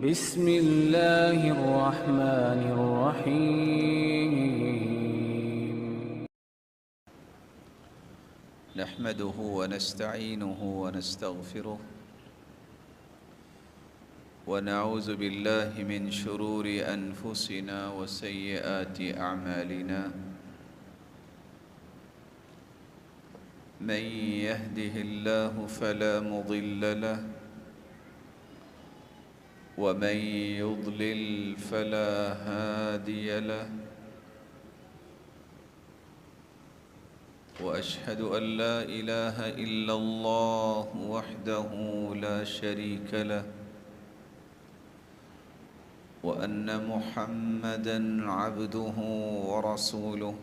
بسم الله الرحمن الرحيم. نحمده ونستعينه ونستغفره ونعوذ بالله من شرور أنفسنا وسيئات أعمالنا. من يهده الله فلا مضل له ومن يضلل فلا هادي له. وأشهد أن لا إله إلا الله وحده لا شريك له وأن محمدًا عبده ورسوله.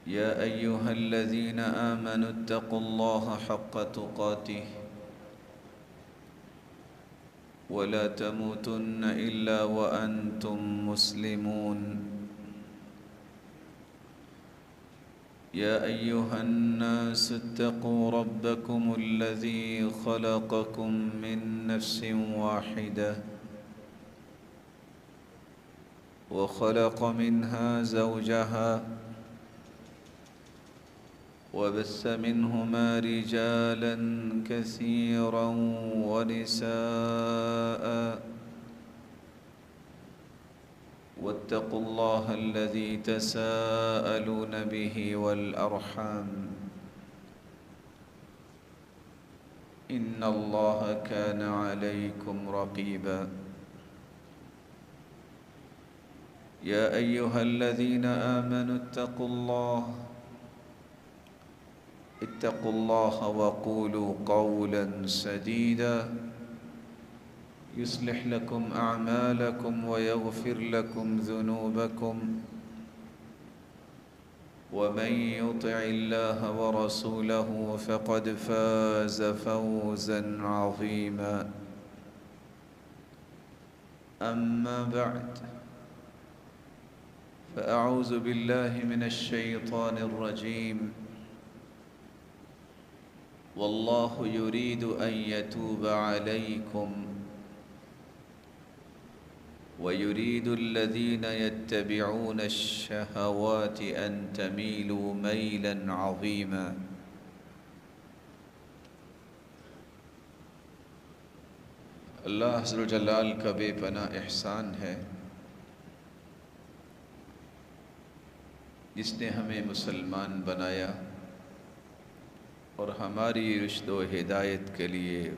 يا أيها الذين آمنوا اتقوا الله حق تقاته ولا تموتن إلا وأنتم مسلمون. يا أيها الناس اتقوا ربكم الذي خلقكم من نفس واحدة وخلق منها زوجها وبث منهما رجالا كثيرا ونساء. واتقوا الله الذي تساءلون به والأرحام إن الله كان عليكم رقيبا. يا أيها الذين آمنوا اتقوا الله وقولوا قولا سديدا يصلح لكم أعمالكم ويغفر لكم ذنوبكم. ومن يطع الله ورسوله فقد فاز فوزا عظيما. أما بعد فأعوذ بالله من الشيطان الرجيم. والله يريد أن يتوب عليكم ويريد الذين يتبعون الشهوات أن تميلوا ميلا عظيما. اللہ ذو جلال کا بے پناہ احسان ہے جس نے ہمیں مسلمان بنایا اور ہماری رشد و ہدایت کے لیے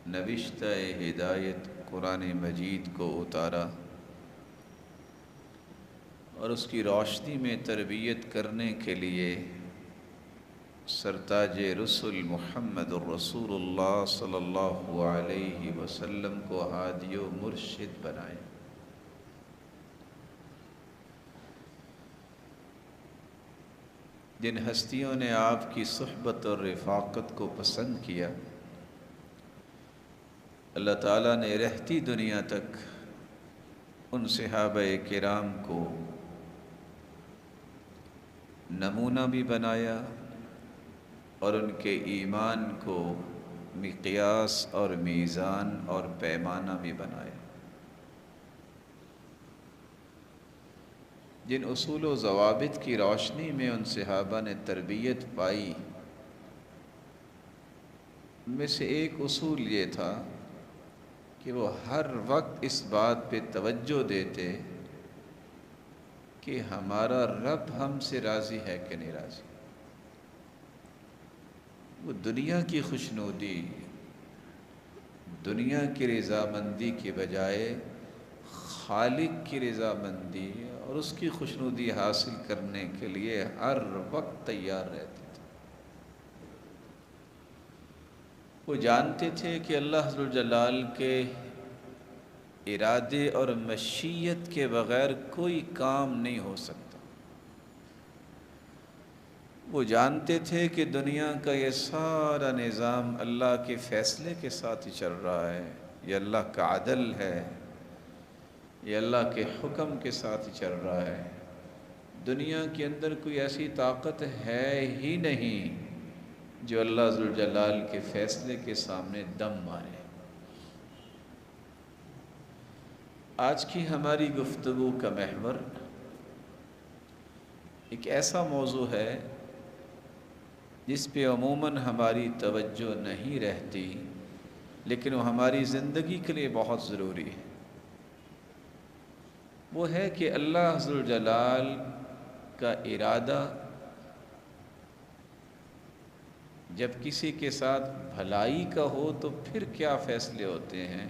نوشتہ ہدایت قرآن مجید کو اتارا اور اس کی روشنی میں تربیت کرنے کے لیے سرتاج رسل محمد الرسول اللہ صلی اللہ علیہ وسلم کو ہادی و مرشد بنائے۔ جن ہستیوں نے آپ کی صحبت اور رفاقت کو پسند کیا، اللہ تعالیٰ نے رہتی دنیا تک ان صحابہ کرام کو نمونہ بھی بنایا اور ان کے ایمان کو مقیاس اور میزان اور پیمانہ بھی بنایا۔ جن اصول و ضوابط کی روشنی میں ان صحابہ نے تربیت پائی، ان میں سے ایک اصول یہ تھا کہ وہ ہر وقت اس بات پہ توجہ دیتے کہ ہمارا رب ہم سے راضی ہے کہ نہیں راضی۔ وہ دنیا کی خوشنودی، دنیا کی رضامندی کے بجائے خالق کی رضامندی اور اس کی خوشنودی حاصل کرنے کے لیے ہر وقت تیار رہتے تھے۔ وہ جانتے تھے کہ اللہ ذو جلال کے ارادے اور مشیت کے بغیر کوئی کام نہیں ہو سکتا۔ وہ جانتے تھے کہ دنیا کا یہ سارا نظام اللہ کے فیصلے کے ساتھ ہی چل رہا ہے، یہ اللہ کا عدل ہے، یہ اللہ کے حکم کے ساتھ ہی چل رہا ہے۔ دنیا کے اندر کوئی ایسی طاقت ہے ہی نہیں جو اللہ ذوالجلال کے فیصلے کے سامنے دم مارے۔ آج کی ہماری گفتگو کا محور ایک ایسا موضوع ہے جس پہ عموماً ہماری توجہ نہیں رہتی، لیکن وہ ہماری زندگی کے لیے بہت ضروری ہے۔ وہ ہے کہ اللہ ذوالجلال کا ارادہ جب کسی کے ساتھ بھلائی کا ہو تو پھر کیا فیصلے ہوتے ہیں،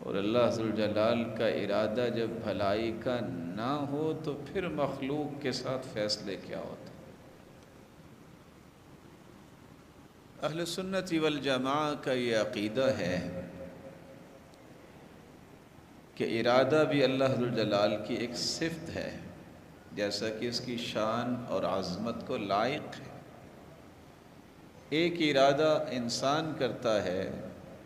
اور اللہ ذوالجلال کا ارادہ جب بھلائی کا نہ ہو تو پھر مخلوق کے ساتھ فیصلے کیا ہوتے ہیں۔ اہل سنت والجماعہ کا یہ عقیدہ ہے کہ ارادہ بھی اللہ ذوالجلال کی ایک صفت ہے، جیسا کہ اس کی شان اور عظمت کو لائق ہے۔ ایک ارادہ انسان کرتا ہے،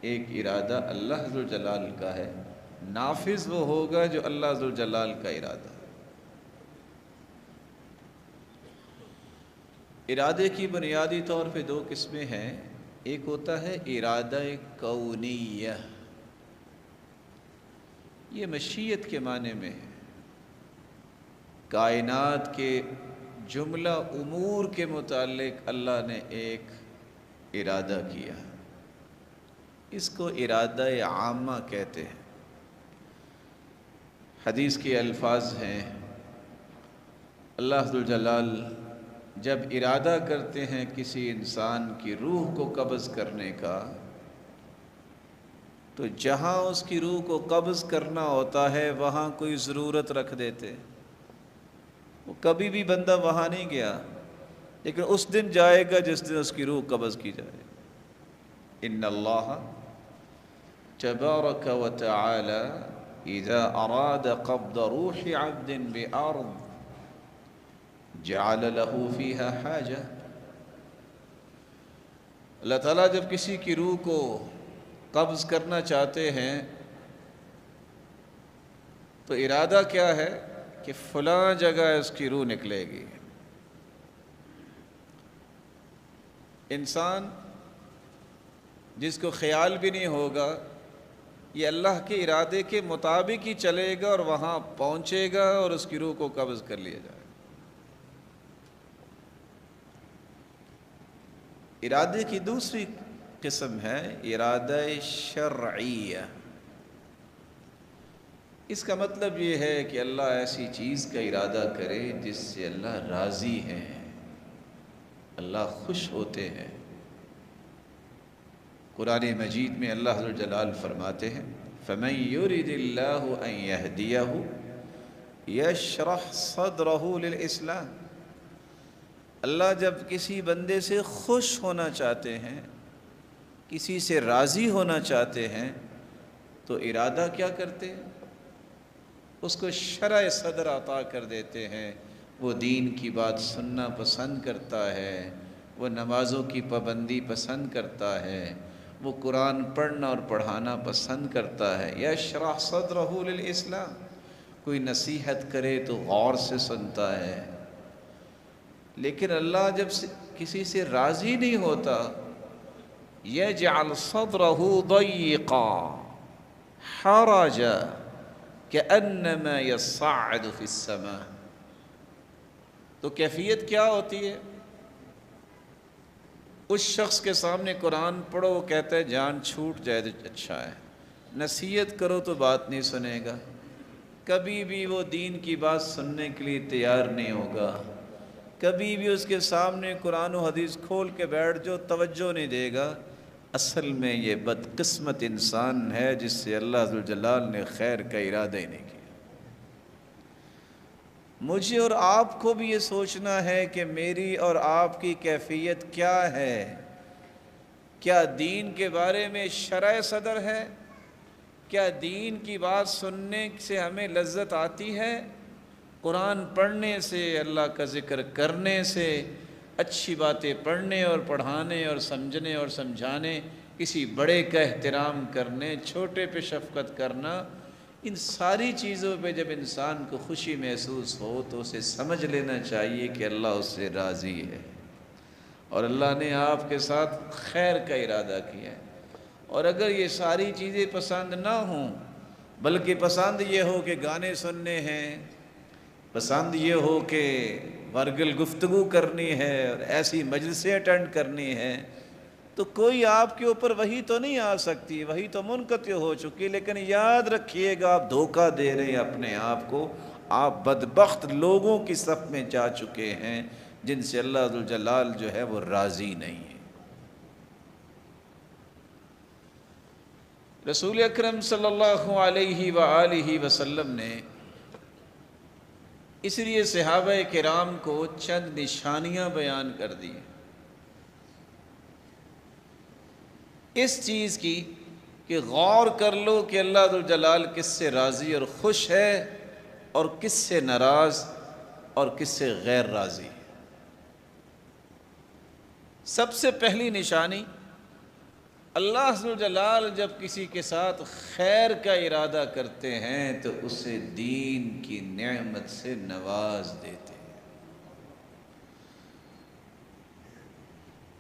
ایک ارادہ اللہ ذوالجلال کا ہے۔ نافذ وہ ہوگا جو اللہ ذوالجلال کا ارادہ ہے۔ ارادے کی بنیادی طور پہ دو قسمیں ہیں۔ ایک ہوتا ہے ارادہ کونیہ، یہ مشیت کے معنی میں ہے، کائنات کے جملہ امور کے متعلق اللہ نے ایک ارادہ کیا، اس کو ارادہ عامہ کہتے ہیں۔ حدیث کے الفاظ ہیں، اللہ ذوالجلال جب ارادہ کرتے ہیں کسی انسان کی روح کو قبض کرنے کا، تو جہاں اس کی روح کو قبض کرنا ہوتا ہے وہاں کوئی ضرورت رکھ دیتے۔ وہ کبھی بھی بندہ وہاں نہیں گیا، لیکن اس دن جائے گا جس دن اس کی روح قبض کی جائے۔ ان اللہ تبارک و تعالی اذا اراد قبض روح عبد بارض جعل له فيها حاجہ۔ اللہ تعالیٰ جب کسی کی روح کو قبض کرنا چاہتے ہیں تو ارادہ کیا ہے کہ فلاں جگہ اس کی روح نکلے گی۔ انسان جس کو خیال بھی نہیں ہوگا، یہ اللہ کے ارادے کے مطابق ہی چلے گا اور وہاں پہنچے گا اور اس کی روح کو قبض کر لیا جائے گا۔ ارادے کی دوسری قسم ہے ارادہ شرعیہ۔ اس کا مطلب یہ ہے کہ اللہ ایسی چیز کا ارادہ کرے جس سے اللہ راضی ہے، اللہ خوش ہوتے ہیں۔ قرآن مجید میں اللہ ذوالجلال فرماتے ہیں، فَمَن يُرِدِ اللَّهُ أَن يَهْدِيَهُ يَشْرَحْ صَدْرَهُ لِلْإِسْلَامِ۔ اللہ جب کسی بندے سے خوش ہونا چاہتے ہیں، کسی سے راضی ہونا چاہتے ہیں، تو ارادہ کیا کرتے ہیں؟ اس کو شرح صدر عطا کر دیتے ہیں۔ وہ دین کی بات سننا پسند کرتا ہے، وہ نمازوں کی پابندی پسند کرتا ہے، وہ قرآن پڑھنا اور پڑھانا پسند کرتا ہے۔ یشرح صدرہ للاسلام، کوئی نصیحت کرے تو غور سے سنتا ہے۔ لیکن اللہ جب کسی سے راضی نہیں ہوتا، یجعل صدرہ ضیقا حرجا کأنما یصعد فی السماء۔ تو کیفیت کیا ہوتی ہے؟ اس شخص کے سامنے قرآن پڑھو، وہ کہتا ہے جان چھوٹ جائے تو اچھا ہے، نصیحت کرو تو بات نہیں سنے گا، کبھی بھی وہ دین کی بات سننے کے لیے تیار نہیں ہوگا، کبھی بھی اس کے سامنے قرآن و حدیث کھول کے بیٹھ جو توجہ نہیں دے گا۔ اصل میں یہ بدقسمت انسان ہے جس سے اللہ ذوالجلال نے خیر کا ارادہ ہی نہیں کیا۔ مجھے اور آپ کو بھی یہ سوچنا ہے کہ میری اور آپ کی کیفیت کیا ہے۔ کیا دین کے بارے میں شرح صدر ہے؟ کیا دین کی بات سننے سے ہمیں لذت آتی ہے؟ قرآن پڑھنے سے، اللہ کا ذکر کرنے سے، اچھی باتیں پڑھنے اور پڑھانے اور سمجھنے اور سمجھانے، کسی بڑے کا احترام کرنے، چھوٹے پہ شفقت کرنا، ان ساری چیزوں پہ جب انسان کو خوشی محسوس ہو تو اسے سمجھ لینا چاہیے کہ اللہ اس سے راضی ہے۔ اور اللہ نے آپ کے ساتھ خیر کا ارادہ کیا ہے، اور اگر یہ ساری چیزیں پسند نہ ہوں بلکہ پسند یہ ہو کہ گانے سننے ہیں، پسند یہ ہو کہ ورگل گفتگو کرنی ہے اور ایسی مجلسیں اٹینڈ کرنی ہے، تو کوئی آپ کے اوپر وحی تو نہیں آ سکتی، وحی تو منقطع ہو چکی، لیکن یاد رکھیے گا آپ دھوکہ دے رہے ہیں اپنے آپ کو، آپ بدبخت لوگوں کی صف میں جا چکے ہیں جن سے اللہ ذوالجلال جو ہے وہ راضی نہیں ہے۔ رسول اکرم صلی اللہ علیہ وآلہ وسلم نے اس لیے صحابہ کرام کو چند نشانیاں بیان کر دی اس چیز کی کہ غور کر لو کہ اللہ ذوالجلال کس سے راضی اور خوش ہے اور کس سے ناراض اور کس سے غیر راضی ہے۔ سب سے پہلی نشانی، اللہ ذوالجلال جب کسی کے ساتھ خیر کا ارادہ کرتے ہیں تو اسے دین کی نعمت سے نواز دیتے ہیں۔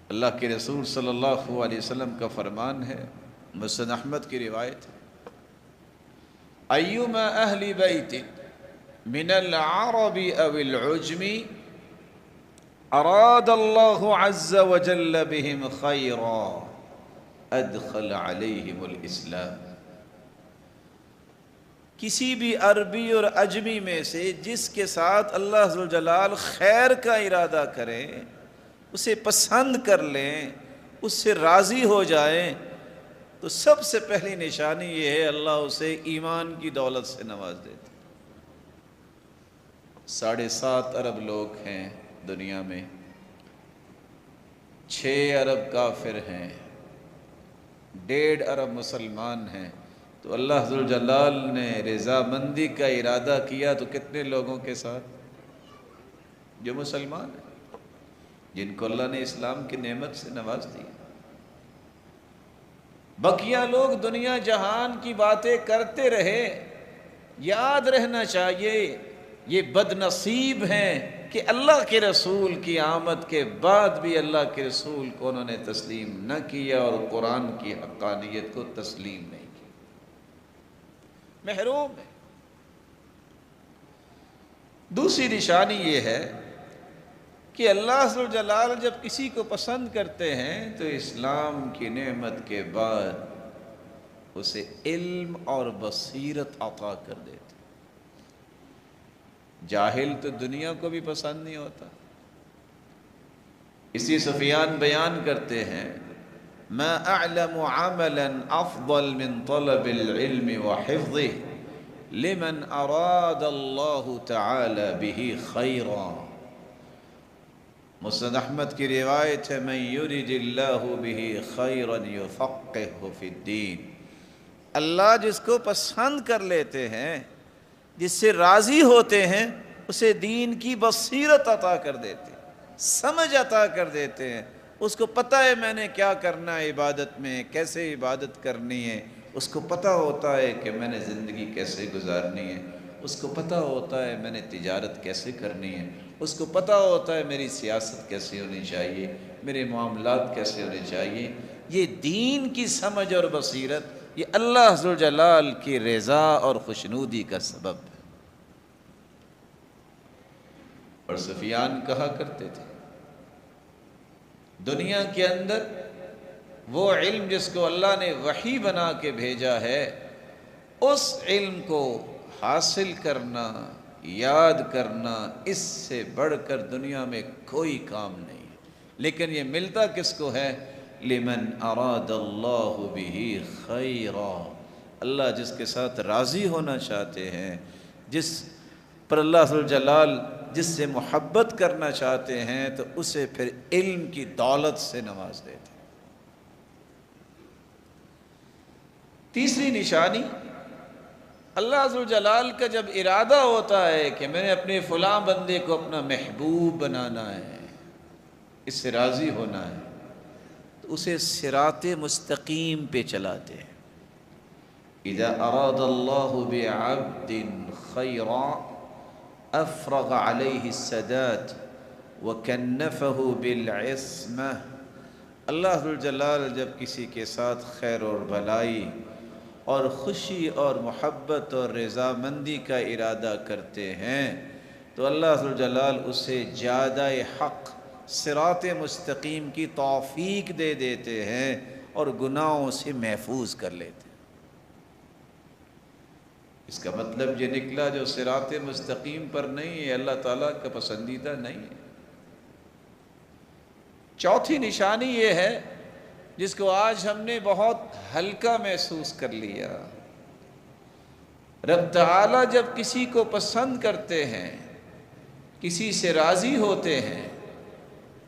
اللہ کے رسول صلی اللہ علیہ وسلم کا فرمان ہے، مسند احمد کی روایت ہے، ایما اہل بیت من العرب او العجم اراد اللہ عز وجل بهم خیرا ادخل علیہم الاسلام۔ کسی بھی عربی اور عجمی میں سے جس کے ساتھ اللہ ذوالجلال خیر کا ارادہ کریں، اسے پسند کر لیں، اس سے راضی ہو جائیں، تو سب سے پہلی نشانی یہ ہے اللہ اسے ایمان کی دولت سے نواز دیتے۔ 7.5 ارب لوگ ہیں دنیا میں، 6 ارب کافر ہیں، 1.5 ارب مسلمان ہیں، تو اللہ ذوالجلال نے رضامندی کا ارادہ کیا تو کتنے لوگوں کے ساتھ؟ جو مسلمان ہیں، جن کو اللہ نے اسلام کی نعمت سے نواز دی۔ بقیہ لوگ دنیا جہان کی باتیں کرتے رہے، یاد رہنا چاہیے یہ بد نصیب ہیں کہ اللہ کے رسول کی آمد کے بعد بھی اللہ کے رسول کو انہوں نے تسلیم نہ کیا اور قرآن کی حقانیت کو تسلیم نہیں کیا، محروم ہے۔ دوسری نشانی یہ ہے کہ اللہ ذوالجلال جب کسی کو پسند کرتے ہیں تو اسلام کی نعمت کے بعد اسے علم اور بصیرت عطا کر دیتے۔ جاہل تو دنیا کو بھی پسند نہیں ہوتا، اسی سفیان بیان کرتے ہیں، ما اعلم عملا افضل من طلب العلم وحفظه لمن اراد اللہ تعالی به خیرا۔ مسند احمد کی روایت ہے، من یرد اللہ به خیرا یفقہہ فی الدین۔ اللہ جس کو پسند کر لیتے ہیں، جس سے راضی ہوتے ہیں، اسے دین کی بصیرت عطا کر دیتے ہیں، سمجھ عطا کر دیتے ہیں، اس کو پتہ ہے میں نے کیا کرنا ہے عبادت میں، کیسے عبادت کرنی ہے، اس کو پتہ ہوتا ہے کہ میں نے زندگی کیسے گزارنی ہے، اس کو پتہ ہوتا ہے میں نے تجارت کیسے کرنی ہے، اس کو پتہ ہوتا ہے میری سیاست کیسے ہونی چاہیے، میرے معاملات کیسے ہونے چاہیے۔ یہ دین کی سمجھ اور بصیرت یہ اللہ ذوالجلال کی رضا اور خوشنودی کا سبب ہے۔ اور سفیان کہا کرتے تھے، دنیا کے اندر وہ علم جس کو اللہ نے وحی بنا کے بھیجا ہے، اس علم کو حاصل کرنا، یاد کرنا، اس سے بڑھ کر دنیا میں کوئی کام نہیں ہے۔ لیکن یہ ملتا کس کو ہے؟ لمن اراد اللہ به خیرا، اللہ جس کے ساتھ راضی ہونا چاہتے ہیں، جس پر اللہ ذوالجلال جس سے محبت کرنا چاہتے ہیں، تو اسے پھر علم کی دولت سے نواز دیتے ہیں۔ تیسری نشانی، اللہ ذوالجلال کا جب ارادہ ہوتا ہے کہ میں نے اپنے فلاں بندے کو اپنا محبوب بنانا ہے، اس سے راضی ہونا ہے، تو اسے صراط مستقیم پہ چلاتے ہیں۔ اذا اراد اللہ بعبد خیرا افرغ علیہ السداد وَكَنَّفَهُ بِالْعِصْمَةِ، اللہ ذوالجلال جب کسی کے ساتھ خیر اور بھلائی اور خوشی اور محبت اور رضامندی کا ارادہ کرتے ہیں تو اللہ ذوالجلال اسے جادہ حق صراط مستقیم کی توفیق دے دیتے ہیں اور گناہوں سے محفوظ کر لیتے ہیں۔ اس کا مطلب یہ نکلا جو صراط مستقیم پر نہیں ہے اللہ تعالیٰ کا پسندیدہ نہیں ہے۔ چوتھی نشانی یہ ہے جس کو آج ہم نے بہت ہلکا محسوس کر لیا، رب تعالیٰ جب کسی کو پسند کرتے ہیں، کسی سے راضی ہوتے ہیں،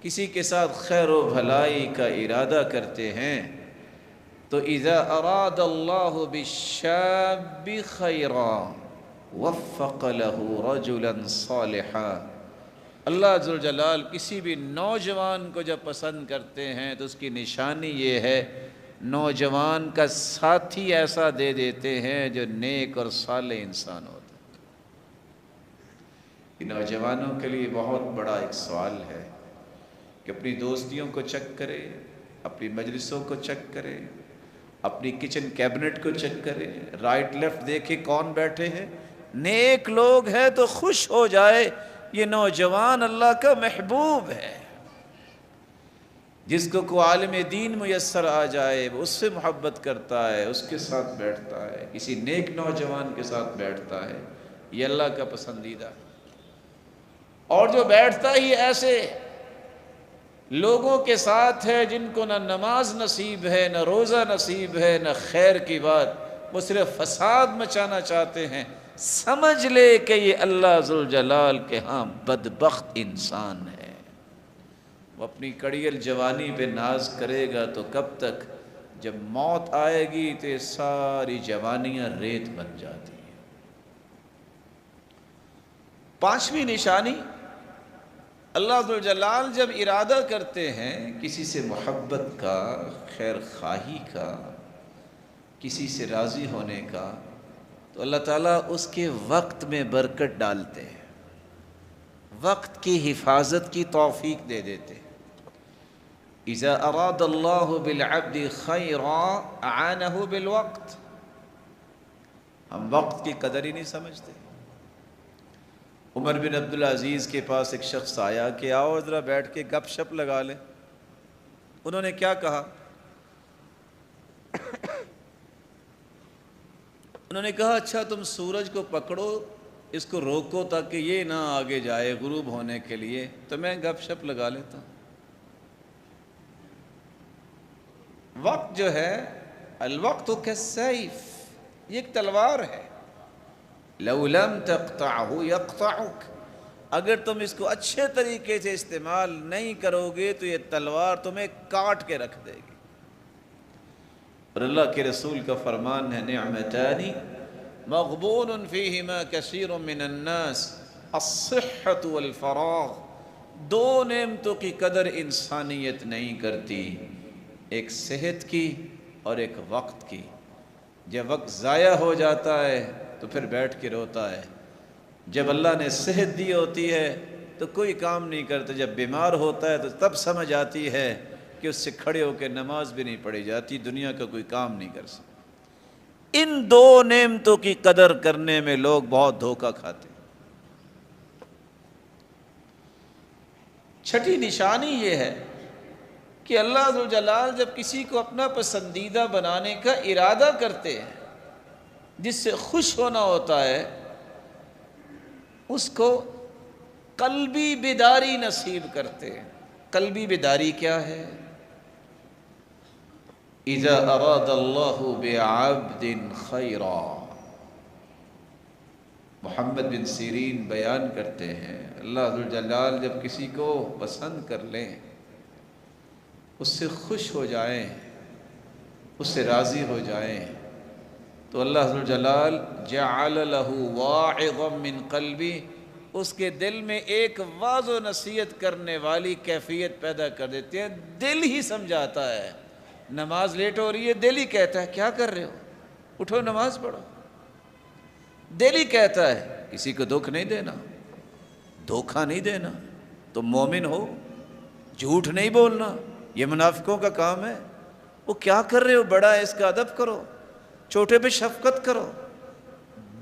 کسی کے ساتھ خیر و بھلائی کا ارادہ کرتے ہیں تو اذا اراد اللہ بالشاب خیرا وفق له رجلا صالحا، اللہ ذوالجلال کسی بھی نوجوان کو جب پسند کرتے ہیں تو اس کی نشانی یہ ہے نوجوان کا ساتھی ایسا دے دیتے ہیں جو نیک اور صالح انسان ہوتا ہے۔ نوجوانوں کے لیے بہت بڑا ایک سوال ہے کہ اپنی دوستیوں کو چیک کرے، اپنی مجلسوں کو چیک کرے، اپنی کچن کیبنٹ کو چیک کرے، رائٹ لیفٹ دیکھے کون بیٹھے ہیں، نیک لوگ ہیں تو خوش ہو جائے یہ نوجوان اللہ کا محبوب ہے۔ جس کو کوئی عالم دین میسر آ جائے وہ اس سے محبت کرتا ہے، اس کے ساتھ بیٹھتا ہے، کسی نیک نوجوان کے ساتھ بیٹھتا ہے، یہ اللہ کا پسندیدہ ہے۔ اور جو بیٹھتا ہی ایسے لوگوں کے ساتھ ہے جن کو نہ نماز نصیب ہے، نہ روزہ نصیب ہے، نہ خیر کی بات، وہ صرف فساد مچانا چاہتے ہیں، سمجھ لے کہ یہ اللہ ذوالجلال کے ہاں بدبخت انسان ہے۔ وہ اپنی کڑیل جوانی پہ ناز کرے گا تو کب تک؟ جب موت آئے گی تو یہ ساری جوانیاں ریت بن جاتی ہیں۔ پانچویں نشانی، اللہ ذوالجلال جب ارادہ کرتے ہیں کسی سے محبت کا، خیر خواہی کا، کسی سے راضی ہونے کا تو اللہ تعالیٰ اس کے وقت میں برکت ڈالتے ہیں، وقت کی حفاظت کی توفیق دے دیتے ہیں۔ اذا اراد اللہ بالعبد خیرا اعانہ بالوقت، ہم وقت کی قدر ہی نہیں سمجھتے۔ عمر بن عبدالعزیز کے پاس ایک شخص آیا کہ آؤ ذرا بیٹھ کے گپ شپ لگا لیں۔ انہوں نے کیا کہا؟ انہوں نے کہا اچھا تم سورج کو پکڑو، اس کو روکو تاکہ یہ نہ آگے جائے غروب ہونے کے لیے، تو میں گپ شپ لگا لیتا ہوں۔ وقت جو ہے، الوقت کالسیف، یہ ایک تلوار ہے، لو لم تقطعه يقطعك، اگر تم اس کو اچھے طریقے سے استعمال نہیں کرو گے تو یہ تلوار تمہیں کاٹ کے رکھ دے گی۔ اور اللہ کے رسول کا فرمان ہے نعمتان مغبون فیہما کثیر من الناس الصحة والفراغ، دو نعمتوں کی قدر انسانیت نہیں کرتی، ایک صحت کی اور ایک وقت کی۔ جب وقت ضائع ہو جاتا ہے تو پھر بیٹھ کے روتا ہے، جب اللہ نے صحت دی ہوتی ہے تو کوئی کام نہیں کرتا، جب بیمار ہوتا ہے تو تب سمجھ آتی ہے کہ اس سے کھڑے ہو کے نماز بھی نہیں پڑھی جاتی، دنیا کا کوئی کام نہیں کر سکتا۔ ان دو نعمتوں کی قدر کرنے میں لوگ بہت دھوکہ کھاتے ہیں۔ چھٹی نشانی یہ ہے کہ اللہ ذوالجلال جب کسی کو اپنا پسندیدہ بنانے کا ارادہ کرتے ہیں، جس سے خوش ہونا ہوتا ہے، اس کو قلبی بیداری نصیب کرتے ہیں۔ قلبی بیداری کیا ہے؟ اذا اراد اللہ بعبد خیرا، محمد بن سیرین بیان کرتے ہیں اللہ ذوالجلال جب کسی کو پسند کر لیں، اس سے خوش ہو جائیں، اس سے راضی ہو جائیں تو اللہ ذوالجلال جعل له واعظا من قلبی، اس کے دل میں ایک واعظ و نصیحت کرنے والی کیفیت پیدا کر دیتے ہیں۔ دل ہی سمجھاتا ہے، نماز لیٹ ہو رہی ہے، دل ہی کہتا ہے کیا کر رہے ہو، اٹھو نماز پڑھو۔ دل ہی کہتا ہے کسی کو دکھ نہیں دینا، دھوکہ نہیں دینا، تم مومن ہو، جھوٹ نہیں بولنا، یہ منافقوں کا کام ہے۔ وہ کیا کر رہے ہو، بڑا ہے اس کا ادب کرو، چھوٹے پہ شفقت کرو۔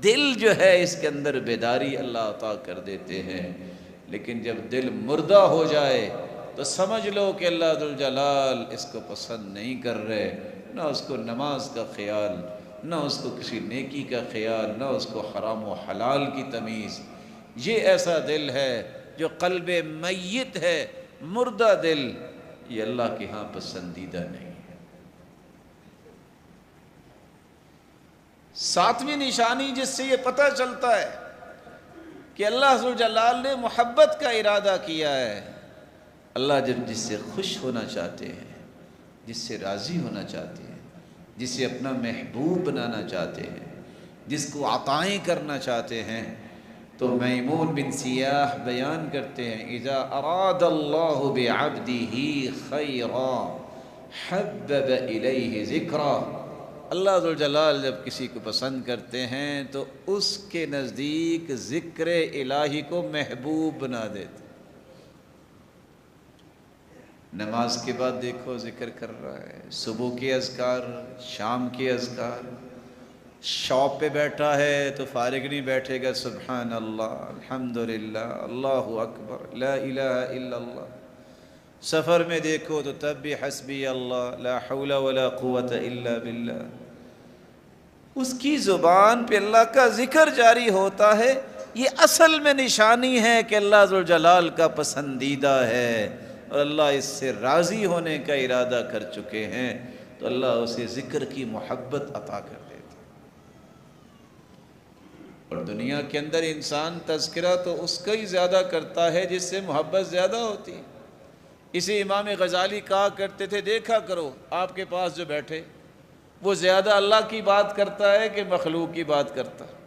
دل جو ہے اس کے اندر بیداری اللہ عطا کر دیتے ہیں، لیکن جب دل مردہ ہو جائے تو سمجھ لو کہ اللہ ذوالجلال اس کو پسند نہیں کر رہے، نہ اس کو نماز کا خیال، نہ اس کو کسی نیکی کا خیال، نہ اس کو حرام و حلال کی تمیز۔ یہ ایسا دل ہے جو قلب میت ہے، مردہ دل، یہ اللہ کے ہاں پسندیدہ نہیں ہے۔ ساتویں نشانی جس سے یہ پتہ چلتا ہے کہ اللہ ذوالجلال نے محبت کا ارادہ کیا ہے، اللہ جب جس سے خوش ہونا چاہتے ہیں، جس سے راضی ہونا چاہتے ہیں، جسے اپنا محبوب بنانا چاہتے ہیں، جس کو عطائیں کرنا چاہتے ہیں، تو میمون بن سیاح بیان کرتے ہیں اذا اراد اللہ بعبدہ خیرا حبب الیہ ذکرہ۔ اللہ ذوالجلال جب کسی کو پسند کرتے ہیں تو اس کے نزدیک ذکر الہی کو محبوب بنا دیتے۔ نماز کے بعد دیکھو ذکر کر رہا ہے، صبح کے اذکار، شام کے اذکار، شاپ پہ بیٹھا ہے تو فارغ نہیں بیٹھے گا، سبحان اللہ، الحمدللہ، اللہ اکبر، لا الہ الا اللہ۔ سفر میں دیکھو تو تب بھی حسبی اللہ، لا حول ولا قوت الا باللہ۔ اس کی زبان پہ اللہ کا ذکر جاری ہوتا ہے۔ یہ اصل میں نشانی ہے کہ اللہ ذوالجلال کا پسندیدہ ہے اور اللہ اس سے راضی ہونے کا ارادہ کر چکے ہیں، تو اللہ اسے ذکر کی محبت عطا کر دیتا۔ اور دنیا کے اندر انسان تذکرہ تو اس کا ہی زیادہ کرتا ہے جس سے محبت زیادہ ہوتی ہے۔ اسی امام غزالی کہا کرتے تھے، دیکھا کرو آپ کے پاس جو بیٹھے وہ زیادہ اللہ کی بات کرتا ہے کہ مخلوق کی بات کرتا ہے۔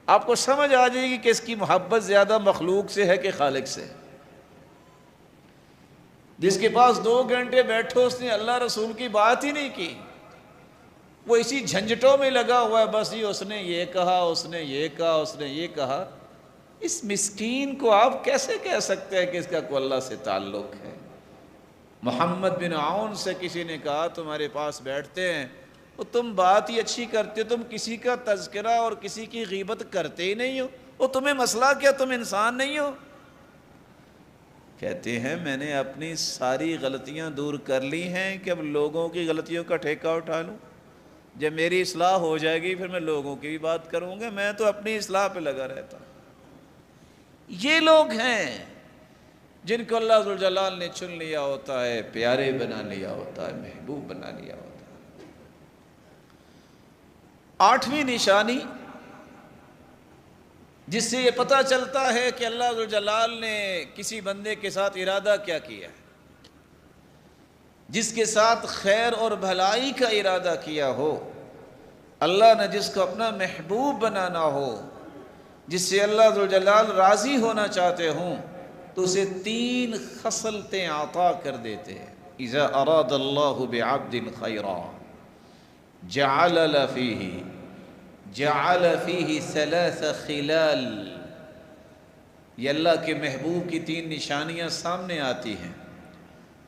آپ کو سمجھ آ جائے گی کہ اس کی محبت زیادہ مخلوق سے ہے کہ خالق سے۔ جس کے پاس 2 گھنٹے بیٹھو اس نے اللہ رسول کی بات ہی نہیں کی، وہ اسی جھنجھٹوں میں لگا ہوا ہے، بس یہ اس نے یہ کہا، اس نے یہ کہا، اس نے یہ کہا۔ اس مسکین کو آپ کیسے کہہ سکتے ہیں کہ اس کا کوئی اللہ سے تعلق ہے؟ محمد بن عون سے کسی نے کہا تمہارے پاس بیٹھتے ہیں، وہ تم بات ہی اچھی کرتے ہو، تم کسی کا تذکرہ اور کسی کی غیبت کرتے ہی نہیں ہو، وہ تمہیں مسئلہ کیا، تم انسان نہیں ہو؟ کہتے ہیں میں نے اپنی ساری غلطیاں دور کر لی ہیں کہ اب لوگوں کی غلطیوں کا ٹھیکہ اٹھا لوں۔ جب میری اصلاح ہو جائے گی پھر میں لوگوں کی بھی بات کروں گا، میں تو اپنی اصلاح پہ لگا رہتا ہوں۔ یہ لوگ ہیں جن کو اللہ ذوالجلال نے چن لیا ہوتا ہے، پیارے بنا لیا ہوتا ہے، محبوب بنا لیا ہوتا ہے۔ 8ویں نشانی جس سے یہ پتہ چلتا ہے کہ اللہ ذوالجلال نے کسی بندے کے ساتھ ارادہ کیا کیا ہے، جس کے ساتھ خیر اور بھلائی کا ارادہ کیا ہو، اللہ نے جس کو اپنا محبوب بنانا ہو، جس سے اللہ ذوالجلال راضی ہونا چاہتے ہوں، تو اسے 3 خصلتیں عطا کر دیتے ہیں۔ اذا اراد اللہ بعبد خیرا جعل فیہ 3 خلال۔ یہ اللہ کے محبوب کی 3 نشانیاں سامنے آتی ہیں۔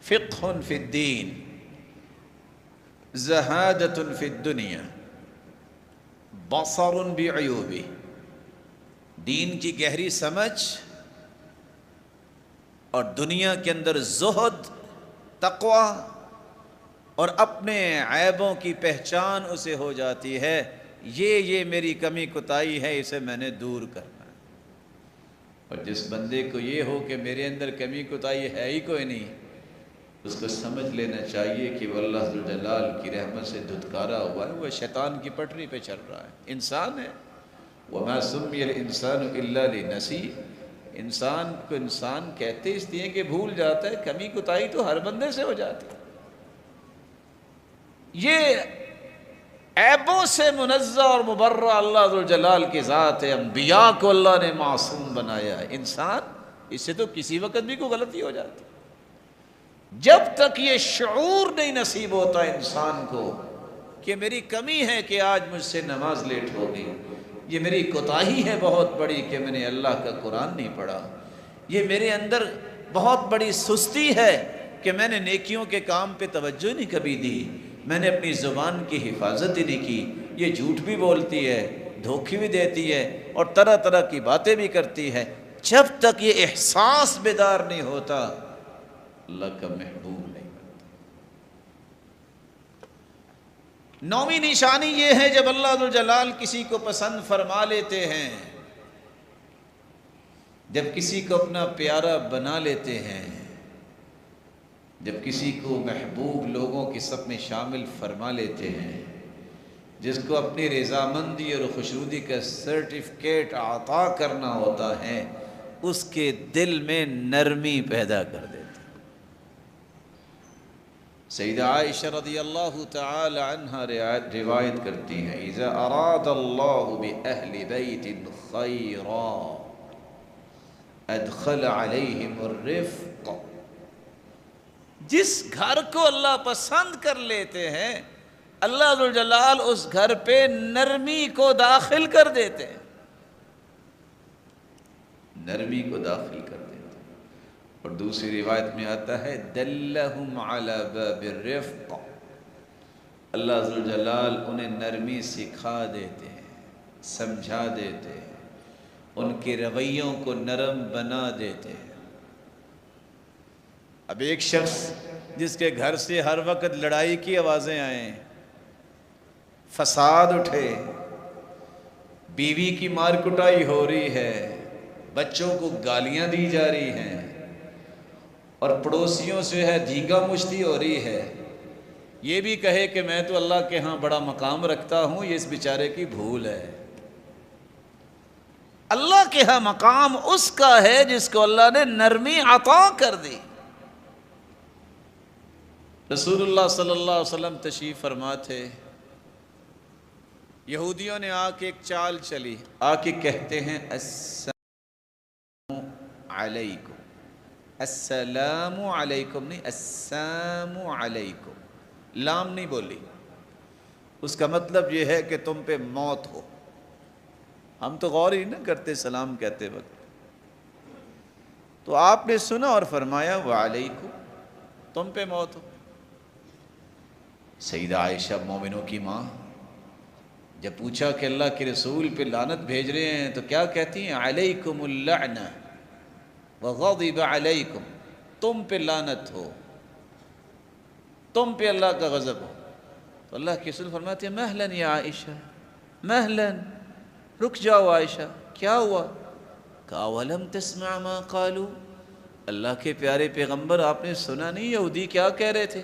فقہ فی الدین، زہادۃ فی الدنیا، بصر بعیوبہ۔ دین کی گہری سمجھ اور دنیا کے اندر زہد، تقوی اور اپنے عیبوں کی پہچان اسے ہو جاتی ہے، یہ میری کمی کوتاہی ہے، اسے میں نے دور کرنا ہے۔ اور جس بندے کو یہ ہو کہ میرے اندر کمی کوتاہی ہے ہی کوئی نہیں، اس کو سمجھ لینا چاہیے کہ وہ اللہ ذوالجلال کی رحمت سے دھتکارا ہوا ہے، وہ شیطان کی پٹری پہ چل رہا ہے، انسان ہے۔ وَمَا سُمِّيَ الْإِنسَانُ إِلَّا لِنَسِيهِ۔ انسان کو انسان کہتے اس لیے کہ بھول جاتا ہے، کمی کوتاہی تو ہر بندے سے ہو جاتی ہے۔ یہ عیبوں سے منزہ اور مبرہ اللہ ذوالجلال کی ذات ہے۔ انبیاء کو اللہ نے معصوم بنایا ہے، انسان اس سے تو کسی وقت بھی کوئی غلطی ہو جاتی۔ جب تک یہ شعور نہیں نصیب ہوتا انسان کو کہ میری کمی ہے کہ آج مجھ سے نماز لیٹ ہو گئی، یہ میری کوتاہی ہے بہت بڑی کہ میں نے اللہ کا قرآن نہیں پڑھا، یہ میرے اندر بہت بڑی سستی ہے کہ میں نے نیکیوں کے کام پہ توجہ نہیں کبھی دی، میں نے اپنی زبان کی حفاظت ہی نہیں کی، یہ جھوٹ بھی بولتی ہے، دھوکے بھی دیتی ہے اور طرح طرح کی باتیں بھی کرتی ہے۔ جب تک یہ احساس بیدار نہیں ہوتا اللہ کا محبوب نہیں بنتا۔ نویں نشانی یہ ہے جب اللہ ذوالجلال کسی کو پسند فرما لیتے ہیں، جب کسی کو اپنا پیارا بنا لیتے ہیں، جب کسی کو محبوب لوگوں کی صف میں شامل فرما لیتے ہیں، جس کو اپنی رضامندی اور خوشنودی کا سرٹیفکیٹ عطا کرنا ہوتا ہے، اس کے دل میں نرمی پیدا کر دیتے ہیں۔ سیدہ عائشہ رضی اللہ تعالی عنہ روایت کرتی ہیں، اذا اراد اللہ بأہل بیت خیرا ادخل علیہم الرفق، جس گھر کو اللہ پسند کر لیتے ہیں اللہ ذوالجلال اس گھر پہ نرمی کو داخل کر دیتے ہیں، نرمی کو داخل کر دیتے ہیں۔ اور دوسری روایت میں آتا ہے دلہم علی باب الرفق، اللہ ذوالجلال انہیں نرمی سکھا دیتے ہیں، سمجھا دیتے ہیں، ان کے رویوں کو نرم بنا دیتے ہیں۔ اب ایک شخص جس کے گھر سے ہر وقت لڑائی کی آوازیں آئیں، فساد اٹھے، بیوی کی مار کٹائی ہو رہی ہے، بچوں کو گالیاں دی جا رہی ہیں اور پڑوسیوں سے ہے دھیگا مشتی ہو رہی ہے، یہ بھی کہے کہ میں تو اللہ کے ہاں بڑا مقام رکھتا ہوں، یہ اس بیچارے کی بھول ہے۔ اللہ کے ہاں مقام اس کا ہے جس کو اللہ نے نرمی عطا کر دی۔ رسول اللہ صلی اللہ علیہ وسلم تشریف فرما تھے، یہودیوں نے آ کے ایک چال چلی، آ کے کہتے ہیں السلام علیکم، السلام علیکم نہیں، السلام علیکم، لام نہیں بولی، اس کا مطلب یہ ہے کہ تم پہ موت ہو۔ ہم تو غور ہی نہ کرتے سلام کہتے وقت، تو آپ نے سنا اور فرمایا وعلیکم، تم پہ موت ہو۔ سیدہ عائشہ مومنوں کی ماں جب پوچھا کہ اللہ کے رسول پہ لعنت بھیج رہے ہیں تو کیا کہتی ہیں؟ علیکم اللعنہ وغضب علیکم، تم پہ لعنت ہو، تم پہ اللہ کا غضب ہو۔ تو اللہ کے رسول فرماتے ہیں مہلاً یا عائشہ، مہلاً، رک جاؤ عائشہ، کیا ہوا؟ کہ اولم تسمع ما قالوا، اللہ کے پیارے پیغمبر آپ نے سنا نہیں یہودی کیا کہہ رہے تھے؟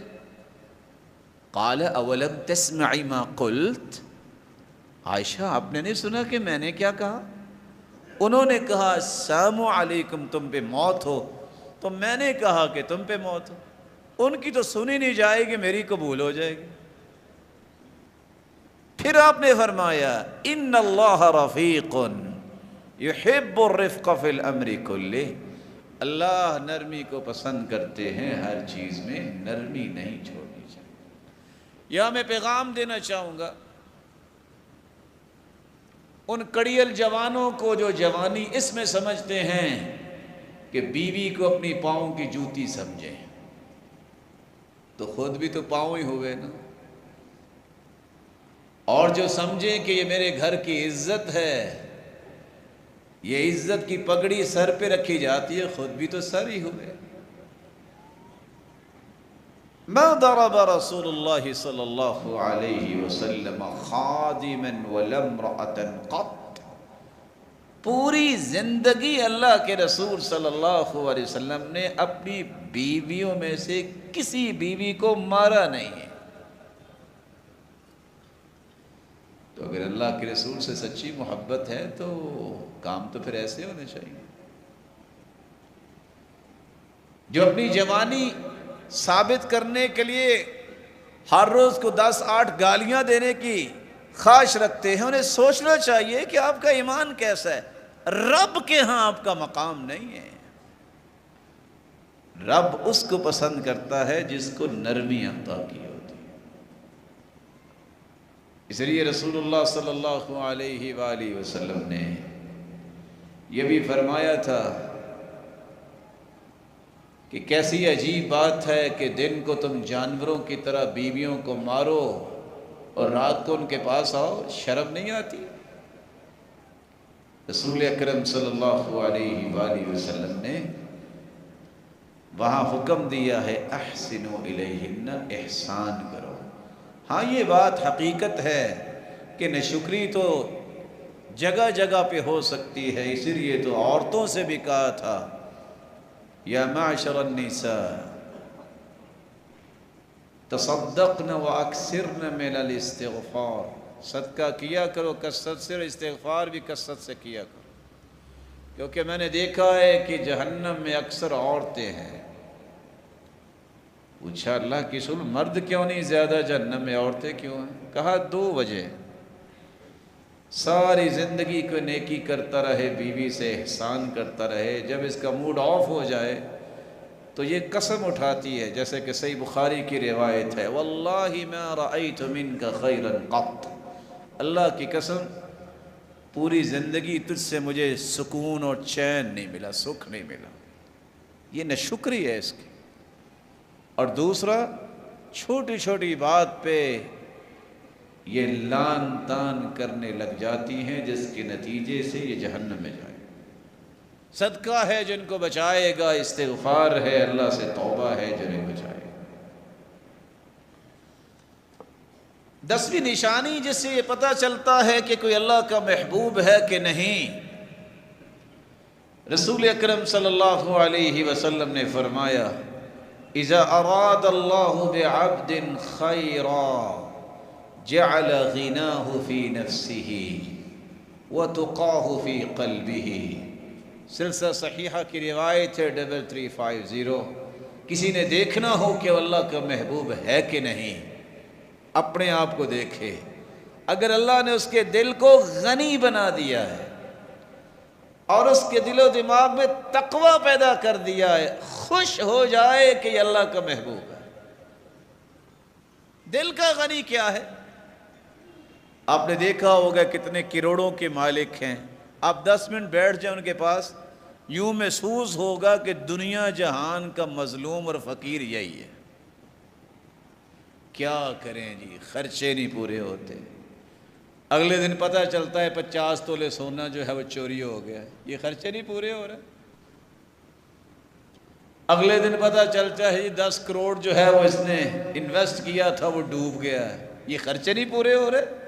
قال اولم تسمعی ما قلت، عائشہ آپ نے نہیں سنا کہ میں نے کیا کہا؟ انہوں نے کہا السلام علیکم، تم پہ موت ہو، تو میں نے کہا کہ تم پہ موت ہو۔ ان کی تو سنی نہیں جائے گی، میری قبول ہو جائے گی۔ پھر آپ نے فرمایا ان اللہ رفیق یحب الرفق فی الامر کلہ، اللہ نرمی کو پسند کرتے ہیں، ہر چیز میں نرمی نہیں چھوڑنی چاہیے۔ یا میں پیغام دینا چاہوں گا ان کڑیل جوانوں کو جو جوانی اس میں سمجھتے ہیں کہ بیوی کو اپنی پاؤں کی جوتی سمجھیں، تو خود بھی تو پاؤں ہی ہوئے نا، اور جو سمجھیں کہ یہ میرے گھر کی عزت ہے، یہ عزت کی پگڑی سر پہ رکھی جاتی ہے، خود بھی تو سر ہی ہوئے۔ ما ضرب رسول اللہ صلی اللہ علیہ وسلم خادما ولا امرأة قط، پوری زندگی اللہ کے رسول صلی اللہ علیہ وسلم نے اپنی بیویوں میں سے کسی بیوی کو مارا نہیں ہے۔ تو اگر اللہ کے رسول سے سچی محبت ہے تو کام تو پھر ایسے ہونے چاہیے۔ جو اپنی جوانی ثابت کرنے کے لیے ہر روز کو 10-8 گالیاں دینے کی خواہش رکھتے ہیں، انہیں سوچنا چاہیے کہ آپ کا ایمان کیسا ہے۔ رب کے ہاں آپ کا مقام نہیں ہے۔ رب اس کو پسند کرتا ہے جس کو نرمی عطا کی ہوتی ہے۔ اس لیے رسول اللہ صلی اللہ علیہ وآلہ وسلم نے یہ بھی فرمایا تھا کہ کیسی عجیب بات ہے کہ دن کو تم جانوروں کی طرح بیویوں کو مارو اور رات کو ان کے پاس آؤ، شرم نہیں آتی؟ رسول اکرم صلی اللہ علیہ وآلہ وسلم نے وہاں حکم دیا ہے احسنوا الیہن، احسان کرو۔ ہاں یہ بات حقیقت ہے کہ ناشکری تو جگہ جگہ پہ ہو سکتی ہے، اسی لیے تو عورتوں سے بھی کہا تھا یا معشر النساء تصدقن واکثرن من الاستغفار، صدقہ کیا کرو کثرت سے، اور استغفار بھی کثرت سے کیا کرو، کیونکہ میں نے دیکھا ہے کہ جہنم میں اکثر عورتیں ہیں۔ پوچھا اللہ کی رسول مرد کیوں نہیں زیادہ جہنم میں، عورتیں کیوں ہیں؟ کہا دو وجہ، ساری زندگی کو نیکی کرتا رہے، بیوی سے احسان کرتا رہے، جب اس کا موڈ آف ہو جائے تو یہ قسم اٹھاتی ہے، جیسے کہ صحیح بخاری کی روایت ہے، واللہ ما رأیت منک خیرا قط، اللہ کی قسم پوری زندگی تجھ سے مجھے سکون اور چین نہیں ملا، سکھ نہیں ملا۔ یہ ناشکری ہے اس کی۔ اور دوسرا، چھوٹی چھوٹی بات پہ یہ لان تان کرنے لگ جاتی ہیں، جس کے نتیجے سے یہ جہنم میں جائے۔ صدقہ ہے جن کو بچائے گا، استغفار ہے، اللہ سے توبہ ہے جنہیں بچائے گا۔ 10ویں نشانی جس سے یہ پتہ چلتا ہے کہ کوئی اللہ کا محبوب ہے کہ نہیں، رسول اکرم صلی اللہ علیہ وسلم نے فرمایا اذا اراد اللہ بعبد خیرا جعل غناہ فی نفسہ وتقاہ فی قلبہ، سلسلہ صحیحہ کی روایت ہے 3350۔ کسی نے دیکھنا ہو کہ اللہ کا محبوب ہے کہ نہیں، اپنے آپ کو دیکھے۔ اگر اللہ نے اس کے دل کو غنی بنا دیا ہے اور اس کے دل و دماغ میں تقوی پیدا کر دیا ہے، خوش ہو جائے کہ یہ اللہ کا محبوب ہے۔ دل کا غنی کیا ہے؟ آپ نے دیکھا ہوگا کتنے کروڑوں کے مالک ہیں، آپ 10 منٹ بیٹھ جائیں ان کے پاس، یوں محسوس ہوگا کہ دنیا جہان کا مظلوم اور فقیر یہی ہے۔ کیا کریں جی، خرچے نہیں پورے ہوتے۔ اگلے دن پتہ چلتا ہے 50 تولے سونا جو ہے وہ چوری ہو گیا، یہ خرچے نہیں پورے ہو رہے۔ اگلے دن پتہ چلتا ہے 10 کروڑ جو ہے وہ اس نے انویسٹ کیا تھا وہ ڈوب گیا ہے، یہ خرچے نہیں پورے ہو رہے۔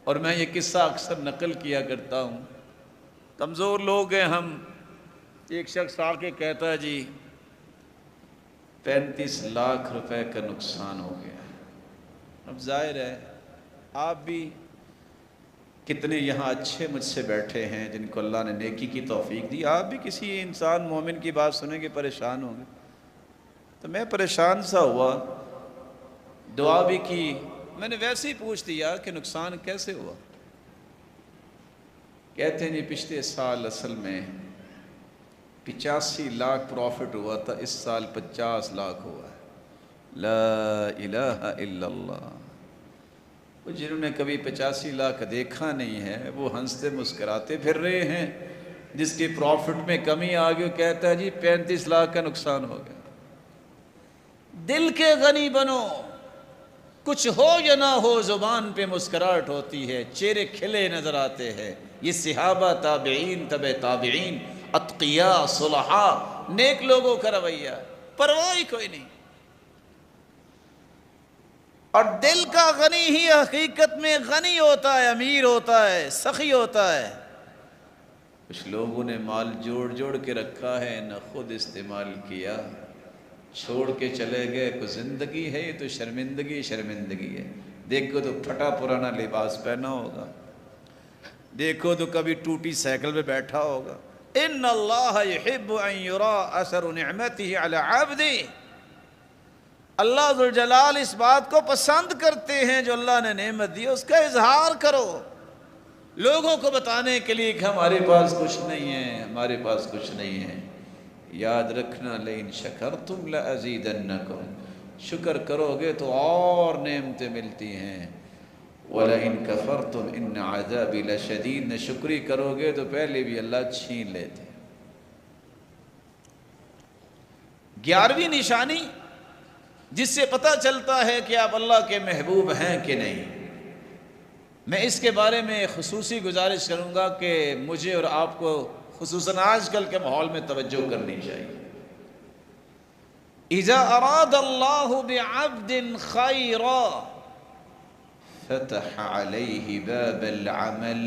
اور میں یہ قصہ اکثر نقل کیا کرتا ہوں، کمزور لوگ ہیں ہم، ایک شخص آ کے کہتا ہے جی 35 لاکھ روپے کا نقصان ہو گیا۔ اب ظاہر ہے آپ بھی کتنے یہاں اچھے مجھ سے بیٹھے ہیں جن کو اللہ نے نیکی کی توفیق دی، آپ بھی کسی انسان مومن کی بات سنیں گے پریشان ہوں گے۔ تو میں پریشان سا ہوا، دعا بھی کی، میں نے ویسے ہی پوچھ دیا کہ نقصان کیسے ہوا؟ کہتے ہیں جی پچھلے سال اصل میں 85 لاکھ پروفٹ ہوا تھا، اس سال 50 لاکھ ہوا ہے۔ لا الہ الا اللہ۔ وہ جنہوں نے کبھی 85 لاکھ دیکھا نہیں ہے وہ ہنستے مسکراتے پھر رہے ہیں، جس کی پروفٹ میں کمی آ گئی کہتا ہے جی 35 لاکھ کا نقصان ہو گیا۔ دل کے غنی بنو، کچھ ہو یا نہ ہو زبان پہ مسکراہٹ ہوتی ہے، چہرے کھلے نظر آتے ہیں۔ یہ صحابہ، تابعین، تبع تابعین، اتقیاء، صلحاء، نیک لوگوں کا رویہ، پرواہ ہی کوئی نہیں۔ اور دل کا غنی ہی حقیقت میں غنی ہوتا ہے، امیر ہوتا ہے، سخی ہوتا ہے۔ کچھ لوگوں نے مال جوڑ جوڑ کے رکھا ہے، نہ خود استعمال کیا، چھوڑ کے چلے گئے۔ کوئی زندگی ہے یہ تو شرمندگی شرمندگی ہے۔ دیکھو تو پھٹا پرانا لباس پہنا ہوگا، دیکھو تو کبھی ٹوٹی سائیکل پہ بیٹھا ہوگا۔ ان اللہ یحب ان یرا اثر نعمتہ علی عبدہ، اللہ ذوالجلال اس بات کو پسند کرتے ہیں جو اللہ نے نعمت دی اس کا اظہار کرو، لوگوں کو بتانے کے لیے کہ ہمارے پاس کچھ نہیں ہے، ہمارے پاس کچھ نہیں ہے۔ یاد رکھنا لئن شکرتم لازیدنکم، شکر کرو گے تو اور نعمتیں ملتی ہیں۔ وَلَئِن كَفَرْتُمْ إِنَّ عَذَابِي لَشَدِيدٌ، نہ شکری کرو گے تو پہلے بھی اللہ چھین لیتے۔ 11ویں نشانی جس سے پتہ چلتا ہے کہ آپ اللہ کے محبوب ہیں کہ نہیں، میں اس کے بارے میں خصوصی گزارش کروں گا کہ مجھے اور آپ کو خصوصاً آج کل کے ماحول میں توجہ کرنی چاہیے۔ اذا اراد اللہ بعبد خیرا فتح علیہ باب العمل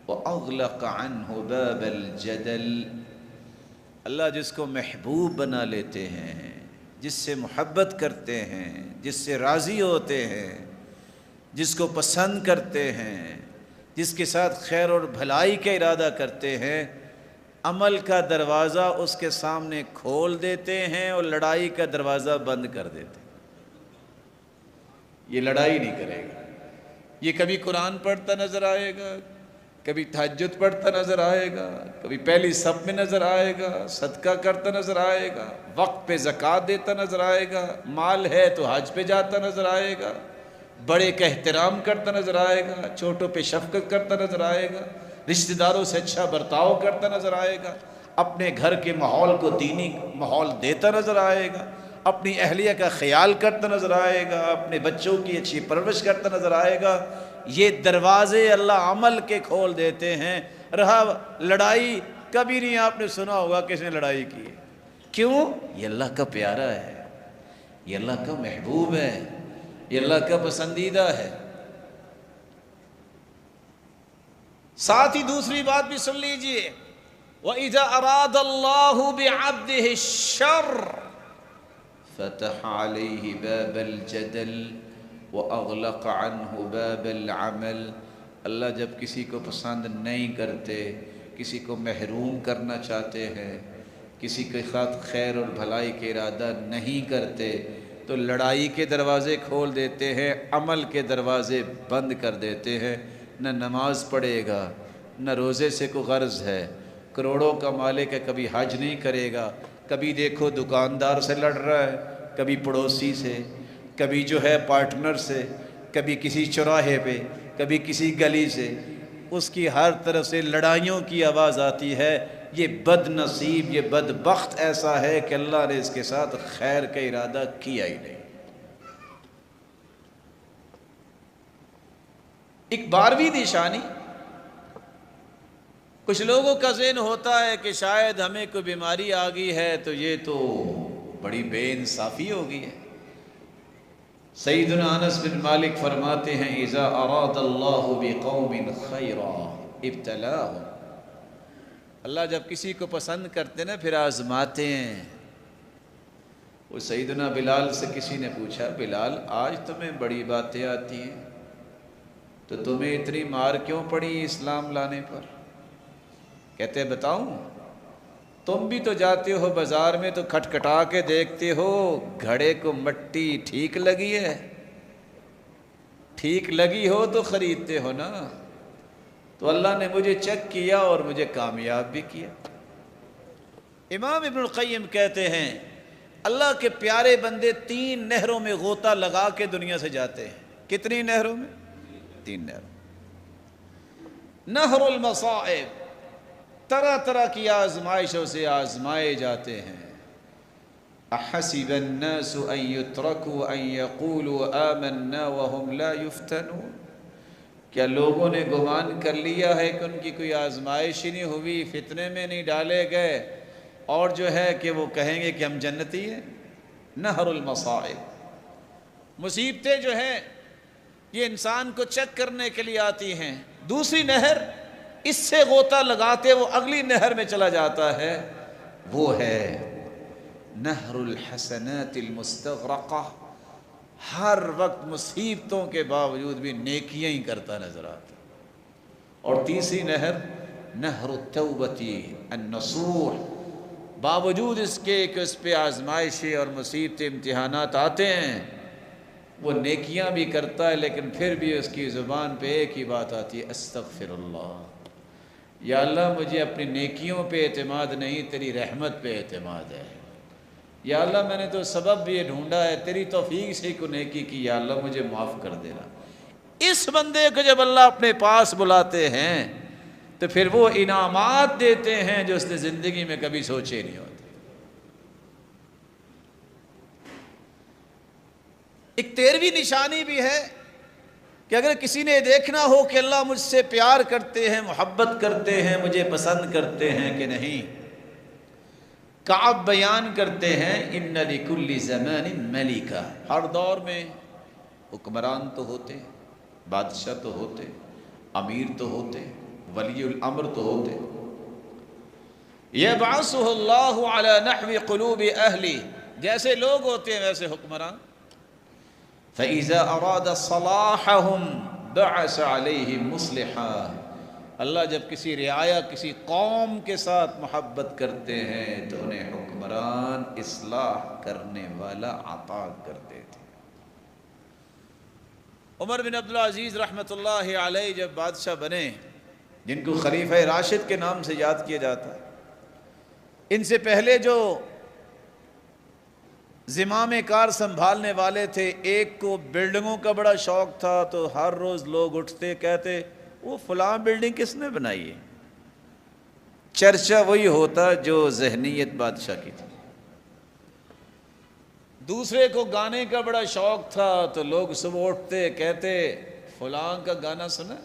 واغلق عنہ باب الجدل۔ اللہ جس کو محبوب بنا لیتے ہیں، جس سے محبت کرتے ہیں، جس سے راضی ہوتے ہیں، جس کو پسند کرتے ہیں، جس کے ساتھ خیر اور بھلائی کا ارادہ کرتے ہیں، عمل کا دروازہ اس کے سامنے کھول دیتے ہیں اور لڑائی کا دروازہ بند کر دیتے ہیں۔ یہ لڑائی نہیں کرے گا، یہ کبھی قرآن پڑھتا نظر آئے گا، کبھی تہجد پڑھتا نظر آئے گا، کبھی پہلی صف میں نظر آئے گا، صدقہ کرتا نظر آئے گا، وقت پہ زکوٰۃ دیتا نظر آئے گا، مال ہے تو حج پہ جاتا نظر آئے گا، بڑے کا احترام کرتا نظر آئے گا، چھوٹوں پہ شفقت کرتا نظر آئے گا، رشتہ داروں سے اچھا برتاؤ کرتا نظر آئے گا، اپنے گھر کے ماحول کو دینی ماحول دیتا نظر آئے گا، اپنی اہلیہ کا خیال کرتا نظر آئے گا، اپنے بچوں کی اچھی پرورش کرتا نظر آئے گا۔ یہ دروازے اللہ عمل کے کھول دیتے ہیں۔ رہا لڑائی، کبھی نہیں آپ نے سنا ہوگا کس نے لڑائی کی، کیوں؟ یہ اللہ کا پیارا ہے، یہ اللہ کا محبوب ہے، یہ اللہ کا پسندیدہ ہے۔ ساتھ ہی دوسری بات بھی سن لیجئے، وَإِذَا أَرَادَ اللَّهُ بِعَبْدِهِ الشَّرَّ فَتَحَ عَلَيْهِ بَابَ الْجَدَلِ وَأَغْلَقَ عَنْهُ بَابَ الْعَمَلِ۔ اللہ جب کسی کو پسند نہیں کرتے، کسی کو محروم کرنا چاہتے ہیں، کسی کے ساتھ خیر اور بھلائی کے ارادہ نہیں کرتے، تو لڑائی کے دروازے کھول دیتے ہیں، عمل کے دروازے بند کر دیتے ہیں۔ نہ نماز پڑھے گا، نہ روزے سے کوئی غرض ہے، کروڑوں کا مالک ہے، کبھی حج نہیں کرے گا، کبھی دیکھو دکاندار سے لڑ رہا ہے، کبھی پڑوسی سے، کبھی جو ہے پارٹنر سے، کبھی کسی چوراہے پہ، کبھی کسی گلی سے، اس کی ہر طرف سے لڑائیوں کی آواز آتی ہے۔ یہ بد نصیب، یہ بدبخت ایسا ہے کہ اللہ نے اس کے ساتھ خیر کا ارادہ کیا ہی نہیں۔ ایک 12ویں نشانی، کچھ لوگوں کا ذہن ہوتا ہے کہ شاید ہمیں کوئی بیماری آ گئی ہے تو یہ تو بڑی بے انصافی ہو گئی ہے۔ سیدنا انس بن مالک فرماتے ہیں، اذا اراد اللہ بقوم خیرا ابتلاہم۔ اللہ جب کسی کو پسند کرتے نا پھر آزماتے ہیں۔ وہ سیدنا بلال سے کسی نے پوچھا، بلال آج تمہیں بڑی باتیں آتی ہیں تو تمہیں اتنی مار کیوں پڑی اسلام لانے پر؟ کہتے بتاؤں؟ تم بھی تو جاتے ہو بازار میں تو کھٹکھٹا کے دیکھتے ہو گھڑے کو مٹی ٹھیک لگی ہے، ٹھیک لگی ہو تو خریدتے ہو نا۔ تو اللہ نے مجھے چیک کیا اور مجھے کامیاب بھی کیا۔ امام ابن القیم کہتے ہیں اللہ کے پیارے بندے 3 نہروں میں غوطہ لگا کے دنیا سے جاتے ہیں۔ کتنی نہروں میں؟ 3 نہروں۔ نہر المصائب، طرح طرح کی آزمائشوں سے آزمائے جاتے ہیں۔ احسب الناس ان يتركوا ان يقولوا آمنا وهم لا يفتنون۔ کیا لوگوں نے گمان کر لیا ہے کہ ان کی کوئی آزمائش ہی نہیں ہوئی، فتنے میں نہیں ڈالے گئے اور جو ہے کہ وہ کہیں گے کہ ہم جنتی ہیں؟ نہر المصائب، مصیبتیں جو ہیں یہ انسان کو چیک کرنے کے لیے آتی ہیں۔ دوسری نہر، اس سے غوطہ لگاتے وہ اگلی نہر میں چلا جاتا ہے، وہ ہے نہر الحسنات المستغرقہ۔ ہر وقت مصیبتوں کے باوجود بھی نیکیاں ہی کرتا نظر آتا۔ اور تیسری نہر، نہر التوبۃ النصوح، باوجود اس کے کہ اس پہ آزمائشیں اور مصیبتیں امتحانات آتے ہیں، وہ نیکیاں بھی کرتا ہے لیکن پھر بھی اس کی زبان پہ ایک ہی بات آتی ہے، استغفر اللہ، یا اللہ مجھے اپنی نیکیوں پہ اعتماد نہیں، تیری رحمت پہ اعتماد ہے۔ یا اللہ میں نے تو سبب بھی یہ ڈھونڈا ہے، تیری توفیق سے کو نیکی کی، یا اللہ مجھے معاف کر دینا۔ اس بندے کو جب اللہ اپنے پاس بلاتے ہیں تو پھر وہ انعامات دیتے ہیں جو اس نے زندگی میں کبھی سوچے نہیں ہوتے۔ ایک 13ویں نشانی بھی ہے کہ اگر کسی نے دیکھنا ہو کہ اللہ مجھ سے پیار کرتے ہیں، محبت کرتے ہیں، مجھے پسند کرتے ہیں کہ نہیں، کعب بیان کرتے ہیں ان لکل زمان ملکہ، ہر دور میں حکمران تو ہوتے، بادشاہ تو ہوتے، امیر تو ہوتے، ولی الامر تو ہوتے، یبعثہ اللہ علی نحو قلوب اہلی، جیسے لوگ ہوتے ہیں ویسے حکمران، فَإِذَا أَرَادَ صَلَاحَهُمْ بَعَثَ عَلَيْهِمْ مُصْلِحًا، اللہ جب کسی رعایا کسی قوم کے ساتھ محبت کرتے ہیں تو انہیں حکمران اصلاح کرنے والا عطا کر دیتے ہیں۔ عمر بن عبدالعزیز رحمۃ اللہ علیہ جب بادشاہ بنے، جن کو خلیفہ راشد کے نام سے یاد کیا جاتا ہے، ان سے پہلے جو زمام کار سنبھالنے والے تھے، ایک کو بلڈنگوں کا بڑا شوق تھا تو ہر روز لوگ اٹھتے کہتے وہ فلاں بلڈنگ کس نے بنائی ہے، چرچا وہی ہوتا جو ذہنیت بادشاہ کی تھی۔ دوسرے کو گانے کا بڑا شوق تھا تو لوگ صبح اٹھتے کہتے فلاں کا گانا سنا۔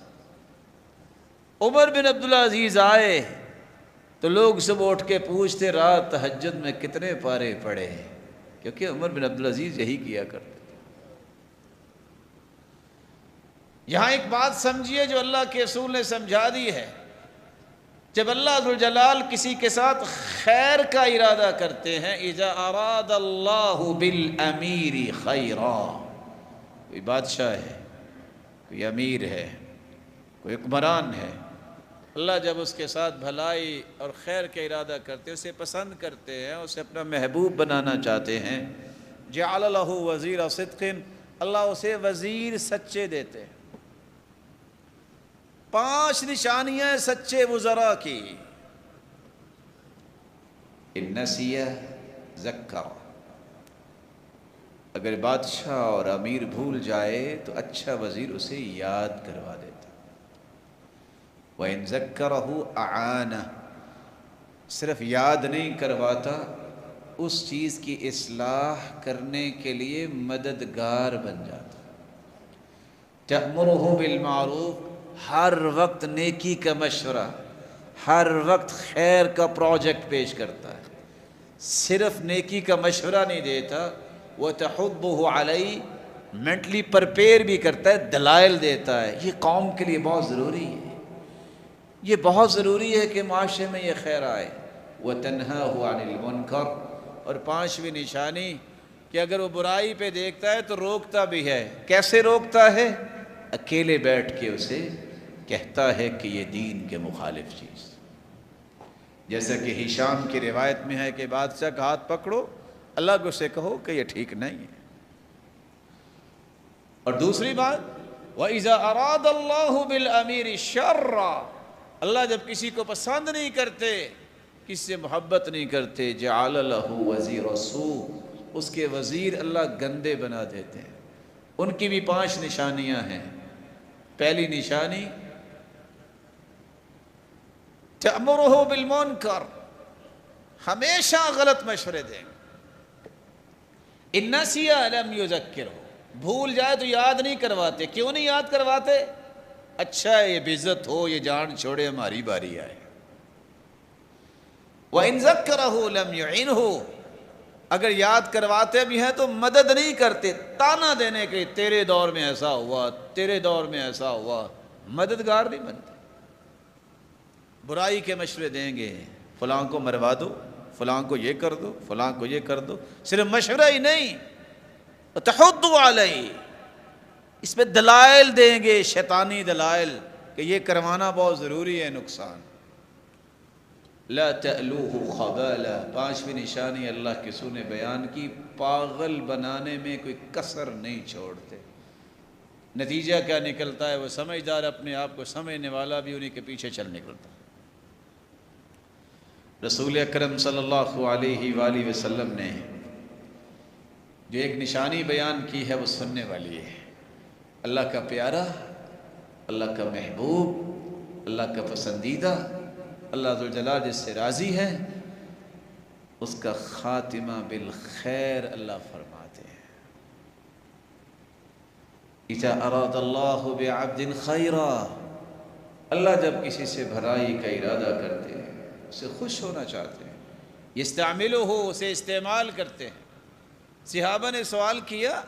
عمر بن عبدالعزیز آئے تو لوگ صبح اٹھ کے پوچھتے رات تہجد میں کتنے پارے پڑے، کیونکہ عمر بن عبدالعزیز یہی کیا کرتے تھے۔ یہاں ایک بات سمجھیے جو اللہ کے رسول نے سمجھا دی ہے، جب اللہ ذوالجلال کسی کے ساتھ خیر کا ارادہ کرتے ہیں، اذا اراد اللہ بالامیر خیرا، کوئی بادشاہ ہے، کوئی امیر ہے، کوئی حکمران ہے، اللہ جب اس کے ساتھ بھلائی اور خیر کا ارادہ کرتے ہیں، اسے پسند کرتے ہیں، اسے اپنا محبوب بنانا چاہتے ہیں، جعل لہ وزیر صدق، اللہ اسے وزیر سچے دیتے ہیں۔ 5 نشانیاں سچے وزراء کی، ان نسی ذکر، اگر بادشاہ اور امیر بھول جائے تو اچھا وزیر اسے یاد کروا دیتا، وَإِن ذَكَّرَهُ أَعَانَهُ، صرف یاد نہیں کرواتا، اس چیز کی اصلاح کرنے کے لیے مددگار بن جاتا۔ تَأْمُرُهُ بِالْمَعْرُوفِ، ہر وقت نیکی کا مشورہ، ہر وقت خیر کا پروجیکٹ پیش کرتا ہے، صرف نیکی کا مشورہ نہیں دیتا، وَتَحُضُّهُ عَلَيْهِ، مینٹلی پرپیئر بھی کرتا ہے، دلائل دیتا ہے، یہ قوم کے لیے بہت ضروری ہے، یہ بہت ضروری ہے کہ معاشرے میں یہ خیر آئے۔ وَتَنْهَاهُ عَنِ الْمُنْكَرِ، اور 5ویں نشانی کہ اگر وہ برائی پہ دیکھتا ہے تو روکتا بھی ہے۔ کیسے روکتا ہے؟ اکیلے بیٹھ کے اسے کہتا ہے کہ یہ دین کے مخالف چیز، جیسا کہ ہشام کی روایت میں ہے کہ بادشاہ کا ہاتھ پکڑو، اللہ کو سے کہو کہ یہ ٹھیک نہیں ہے۔ اور دوسری بات، وَإِذَا أَرَادَ اللَّهُ بِالْأَمِيرِ شَرًّا، اللہ جب کسی کو پسند نہیں کرتے، کسی سے محبت نہیں کرتے، جعل لہ وزیر سوء، اس کے وزیر اللہ گندے بنا دیتے ہیں۔ ان کی بھی 5 نشانیاں ہیں۔ پہلی نشانی، تأمرہ بالمنکر، ہمیشہ غلط مشورے دیں گے۔ ان نسی لم یذکرہ، بھول جائے تو یاد نہیں کرواتے۔ کیوں نہیں یاد کرواتے؟ اچھا ہے یہ بےعزت ہو، یہ جان چھوڑے، ہماری باری آئے۔ وَإِن ذَكَّرَهُ لَمْ يُعِنْهُ، اگر یاد کرواتے بھی ہیں تو مدد نہیں کرتے، تانا دینے کے تیرے دور میں ایسا ہوا، تیرے دور میں ایسا ہوا، مددگار نہیں بنتے۔ برائی کے مشورے دیں گے، فلاں کو مروا دو، فلاں کو یہ کر دو، فلاں کو یہ کر دو، صرف مشورہ ہی نہیں، تحض علیہ، اس پہ دلائل دیں گے، شیطانی دلائل کہ یہ کروانا بہت ضروری ہے، نقصان۔ لا تألوہ خبالا، 5ویں نشانی اللہ کے رسول نے بیان کی، پاگل بنانے میں کوئی کسر نہیں چھوڑتے۔ نتیجہ کیا نکلتا ہے؟ وہ سمجھدار اپنے آپ کو سمجھنے والا بھی انہی کے پیچھے چل نکلتا۔ رسول اکرم صلی اللہ علیہ وآلہ وسلم نے جو ایک نشانی بیان کی ہے وہ سننے والی ہے۔ اللہ کا پیارا، اللہ کا محبوب، اللہ کا پسندیدہ، اللہ ذوالجلال جس سے راضی ہے، اس کا خاتمہ بالخیر اللہ فرماتے ہیں۔ اذا اراد اللہ بعبد خیرا، اللہ جب کسی سے بھلائی کا ارادہ کرتے ہیں، اسے خوش ہونا چاہتے ہیں، یستعملہ، اسے استعمال کرتے ہیں۔ صحابہ نے سوال کیا،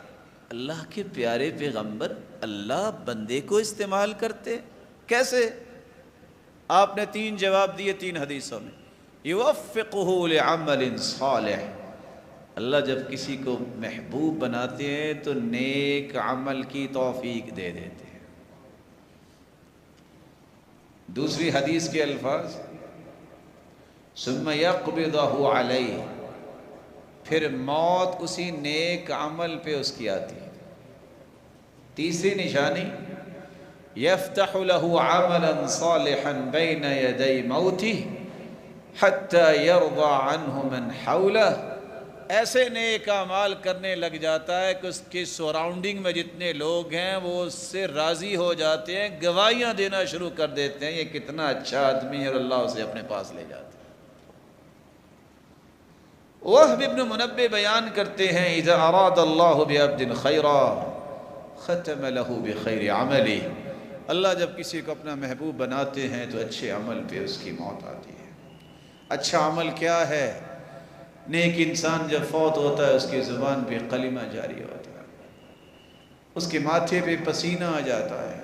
اللہ کے پیارے پیغمبر، اللہ بندے کو استعمال کرتے کیسے؟ آپ نے 3 جواب دیے 3 حدیثوں میں۔ یوفقہ لعمل صالح، اللہ جب کسی کو محبوب بناتے ہیں تو نیک عمل کی توفیق دے دیتے ہیں۔ دوسری حدیث کے الفاظ، ثم یقبضہ علیہ، پھر موت اسی نیک عمل پہ اس کی آتی ہے۔ تیسری نشانی، یفتح لہ عملا صالحا بین یدی موتہ حتی یرضى عنہ من حولہ، ایسے نیک اعمال کرنے لگ جاتا ہے کہ اس کی سراؤنڈنگ میں جتنے لوگ ہیں وہ اس سے راضی ہو جاتے ہیں، گواہیاں دینا شروع کر دیتے ہیں، یہ کتنا اچھا آدمی ہے، اور اللہ اسے اپنے پاس لے جاتا ہے۔ وہب ابن منبہ بیان کرتے ہیں، اذا اراد اللہ بعبد خیرا ختم لہ بخیر عملہ، اللہ جب کسی کو اپنا محبوب بناتے ہیں تو اچھے عمل پہ اس کی موت آتی ہے۔ اچھا عمل کیا ہے؟ نیک انسان جب فوت ہوتا ہے اس کی زبان پہ کلمہ جاری ہوتا ہے، اس کے ماتھے پہ پسینہ آ جاتا ہے،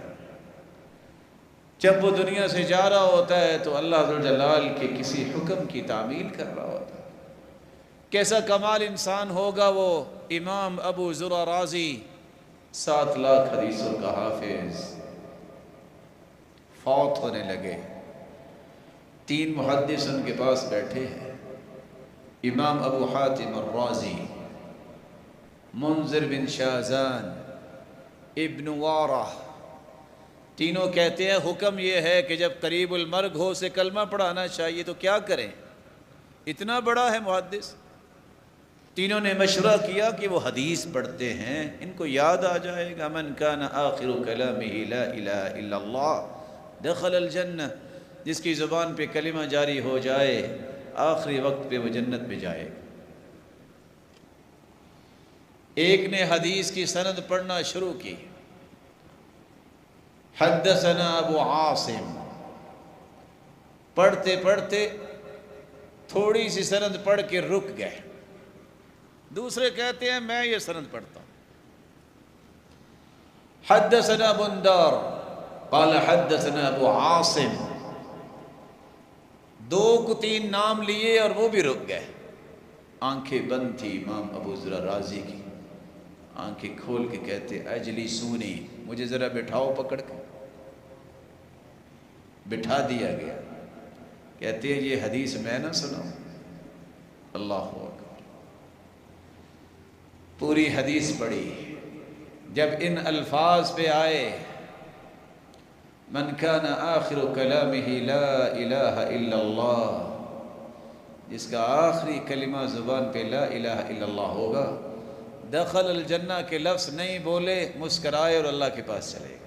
جب وہ دنیا سے جا رہا ہوتا ہے تو اللہ ذوالجلال کے کسی حکم کی تعمیل کر رہا ہوتا ہے۔ کیسا کمال انسان ہوگا وہ امام ابو زرع رازی، 7 لاکھ حدیثوں کا حافظ، فوت ہونے لگے، 3 محدث ان کے پاس بیٹھے ہیں، امام ابو حاتم الرازی، منذر بن شاذان، ابن وارہ، تینوں کہتے ہیں حکم یہ ہے کہ جب قریب المرگ ہو اسے کلمہ پڑھانا چاہیے، تو کیا کریں؟ اتنا بڑا ہے محدث۔ تینوں نے مشورہ کیا کہ وہ حدیث پڑھتے ہیں، ان کو یاد آ جائے گا، من کان آخر کلامہ لا الہ الا اللہ دخل الجنہ، جس کی زبان پہ کلمہ جاری ہو جائے آخری وقت پہ وہ جنت میں جائے گا۔ ایک نے حدیث کی سند پڑھنا شروع کی، حدثنا ابو عاصم، پڑھتے پڑھتے تھوڑی سی سند پڑھ کے رک گئے، دوسرے کہتے ہیں میں یہ سند پڑھتا ہوں، حدثنا بندار قال حدثنا ابو عاصم، 2 کو 3 نام لیے اور وہ بھی رک گئے۔ آنکھیں بند تھی امام ابو زرع رازی کی، آنکھیں کھول کے کہتے اجلسونی، مجھے ذرا بٹھاؤ، پکڑ کے بٹھا دیا گیا۔ کہتے ہیں یہ حدیث میں نہ سناؤں؟ اللہ اکبر، پوری حدیث پڑھی، جب ان الفاظ پہ آئے، من کان آخر کلامہ لا الہ الا اللہ، جس کا آخری کلمہ زبان پہ لا الہ الا اللہ ہوگا، دخل الجنہ کے لفظ نہیں بولے، مسکرائے اور اللہ کے پاس چلے گئے۔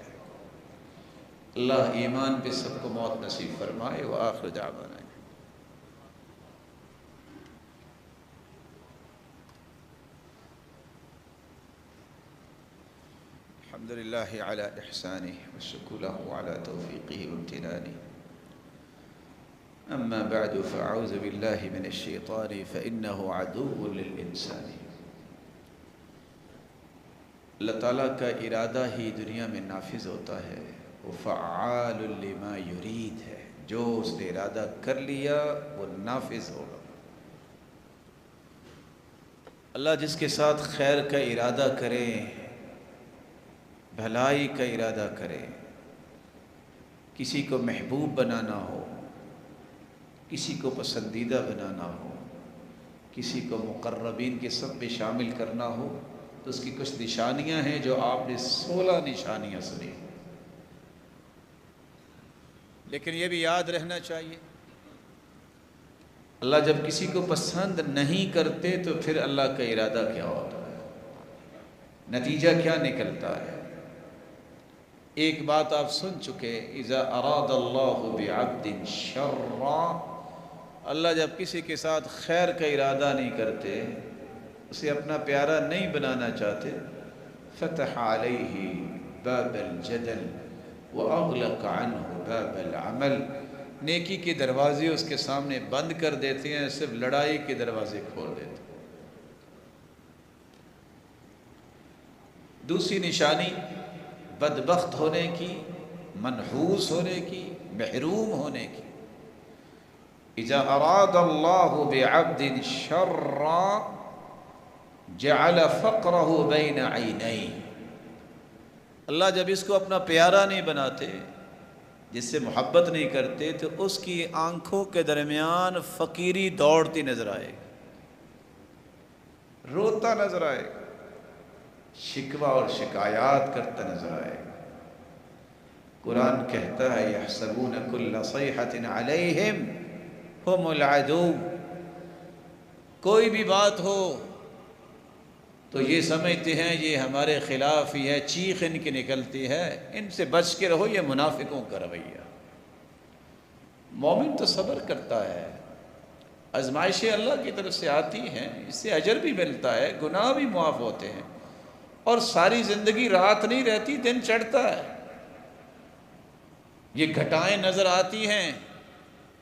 اللہ ایمان پہ سب کو موت نصیب فرمائے۔ وآخر دعوانا الحمد للہ علی احسانہ والشکر له علی توفیقہ وامتنانہ، اما بعد فاعوذ باللہ من الشیطان فانہ عدو للانسان۔ اللہ تعالیٰ کا ارادہ ہی دنیا میں نافذ ہوتا ہے، وہ فعال لما یرید ہے، جو اس نے ارادہ کر لیا وہ نافذ ہوگا۔ اللہ جس کے ساتھ خیر کا ارادہ کرے، بھلائی کا ارادہ کرے، کسی کو محبوب بنانا ہو، کسی کو پسندیدہ بنانا ہو، کسی کو مقربین کے سب میں شامل کرنا ہو، تو اس کی کچھ نشانیاں ہیں جو آپ نے 16 نشانیاں سنی، لیکن یہ بھی یاد رہنا چاہیے، اللہ جب کسی کو پسند نہیں کرتے تو پھر اللہ کا ارادہ کیا ہوتا ہے، نتیجہ کیا نکلتا ہے۔ ایک بات آپ سن چکے، اذا اراد اللہ بعبد شرا، اللہ جب کسی کے ساتھ خیر کا ارادہ نہیں کرتے، اسے اپنا پیارا نہیں بنانا چاہتے، فتح علیہ باب الجدل وأغلق عنه باب العمل. نیکی کے دروازے اس کے سامنے بند کر دیتے ہیں، صرف لڑائی کے دروازے کھول دیتے ہیں. دوسری نشانی بدبخت ہونے کی، منحوس ہونے کی، محروم ہونے کی. اذا اراد اللہ بعبد شرا جعل فقرہ بین عینیہ. اللہ جب اس کو اپنا پیارا نہیں بناتے، جس سے محبت نہیں کرتے، تو اس کی آنکھوں کے درمیان فقیری دوڑتی نظر آئے گی، روتا نظر آئے گا، شکوہ اور شکایات کرتا نظر آئے گا. قرآن کہتا ہے یحسبون کل صیحۃ علیہم ہم العدو. کوئی بھی بات ہو تو یہ سمجھتے ہیں یہ ہمارے خلاف ہی ہے، چیخ ان کی نکلتی ہے، ان سے بچ کے رہو، یہ منافقوں کا رویہ. مومن تو صبر کرتا ہے، آزمائشیں اللہ کی طرف سے آتی ہیں، اس سے اجر بھی ملتا ہے، گناہ بھی معاف ہوتے ہیں، اور ساری زندگی رات نہیں رہتی، دن چڑھتا ہے. یہ گھٹائیں نظر آتی ہیں،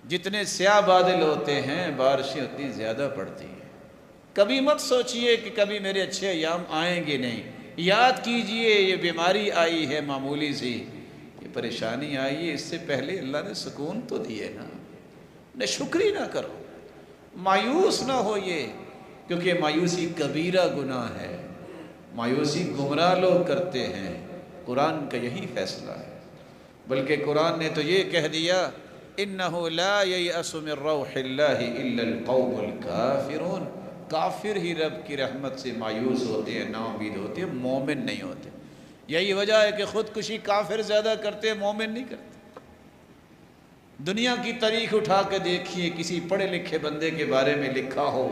جتنے سیاہ بادل ہوتے ہیں بارشیں اتنی زیادہ پڑتی ہیں. کبھی مت سوچئے کہ کبھی میرے اچھے ایام آئیں گے نہیں. یاد کیجئے یہ بیماری آئی ہے معمولی سی، یہ پریشانی آئی ہے، اس سے پہلے اللہ نے سکون تو دیے نا. نہ شکری نہ کرو، مایوس نہ ہوئے، کیونکہ مایوسی کبیرہ گناہ ہے، مایوسی گمراہ لوگ کرتے ہیں. قرآن کا یہی فیصلہ ہے. بلکہ قرآن نے تو یہ کہہ دیا اِنَّهُ لَا يَيْأَسُ مِن رَوْحِ اللَّهِ إِلَّا الْقَوْمُ الْكَافِرُونَ. کافر ہی رب کی رحمت سے مایوس ہوتے ہیں، نا امید ہوتے ہیں، مومن نہیں ہوتے. یہی وجہ ہے کہ خودکشی کافر زیادہ کرتے ہیں، مومن نہیں کرتے. دنیا کی تاریخ اٹھا کے دیکھیے، کسی پڑھے لکھے بندے کے بارے میں لکھا ہو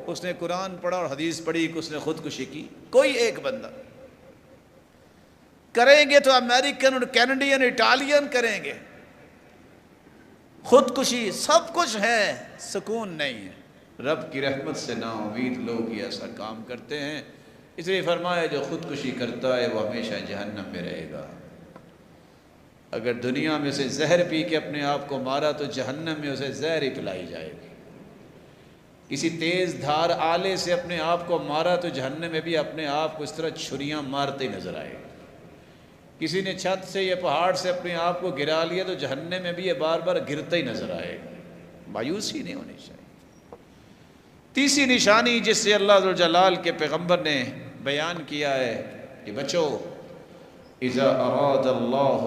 اس نے قرآن پڑھا اور حدیث پڑھی کہ اس نے خودکشی کی؟ کوئی ایک بندہ. کریں گے تو امریکن اور کینیڈین اٹالین کریں گے. خودکشی سب کچھ ہے، سکون نہیں ہے. رب کی رحمت سے نا امید لوگ یہ ایسا کام کرتے ہیں. اس لیے فرمایا جو خودکشی کرتا ہے وہ ہمیشہ جہنم میں رہے گا. اگر دنیا میں سے زہر پی کے اپنے آپ کو مارا تو جہنم میں اسے زہر ہی پلائی جائے گی. کسی تیز دھار آلے سے اپنے آپ کو مارا تو جہنم میں بھی اپنے آپ کو اس طرح چھریاں مارتے نظر آئے گا. کسی نے چھت سے یا پہاڑ سے اپنے آپ کو گرا لیا تو جہنم میں بھی یہ بار بار گرتا ہی نظر آئے گا. مایوسی نہیں ہونی چاہیے. تیسری نشانی جس سے اللہ ذوالجلال کے پیغمبر نے بیان کیا ہے کہ بچو اذا اراد اللہ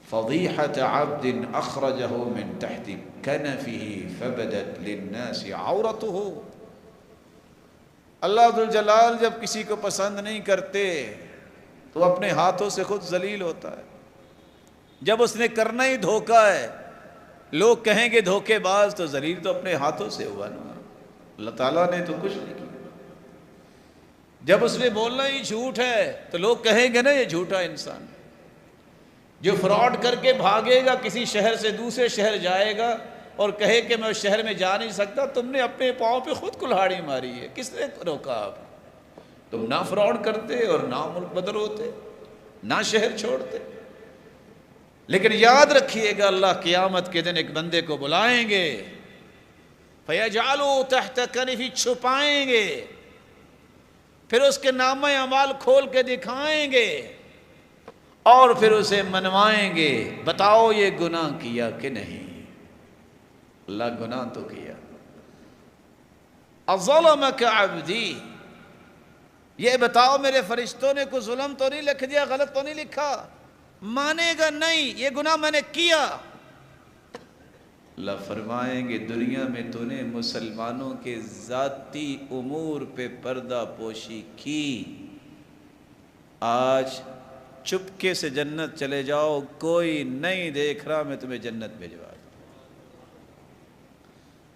فضیحۃ عبد اخرجہ من تحت کنفہ فبدت للناس عورتہ. اللہ ذوالجلال جب کسی کو پسند نہیں کرتے تو اپنے ہاتھوں سے خود ذلیل ہوتا ہے. جب اس نے کرنا ہی دھوکہ ہے، لوگ کہیں گے دھوکے باز، تو ذلیل تو اپنے ہاتھوں سے ہوا نا. اللہ تعالیٰ نے تو کچھ نہیں کیا. جب اس نے بولنا ہی جھوٹ ہے تو لوگ کہیں گے نا یہ جھوٹا انسان. جو فراڈ کر کے بھاگے گا، کسی شہر سے دوسرے شہر جائے گا اور کہے کہ میں اس شہر میں جا نہیں سکتا، تم نے اپنے پاؤں پہ خود کلہاڑی ماری ہے. کس نے روکا آپ؟ تم نہ فراڈ کرتے اور نہ ملک بدر ہوتے، نہ شہر چھوڑتے. لیکن یاد رکھیے گا اللہ قیامت کے دن ایک بندے کو بلائیں گے، فَيَجْعَلُوا تَحْتَ كَنِفِ، چھپائیں گے، پھر اس کے نامہ اعمال کھول کے دکھائیں گے اور پھر اسے منوائیں گے، بتاؤ یہ گناہ کیا کہ نہیں؟ اللہ گناہ تو کیا. اَظَلَمَكَ عَبْدِي، یہ بتاؤ میرے فرشتوں نے کوئی ظلم تو نہیں لکھ دیا، غلط تو نہیں لکھا؟ مانے گا نہیں، یہ گناہ میں نے کیا. اللہ فرمائیں گے دنیا میں تو نے مسلمانوں کے ذاتی امور پہ پردہ پوشی کی، آج چپکے سے جنت چلے جاؤ، کوئی نہیں دیکھ رہا، میں تمہیں جنت بھیجوا دوں.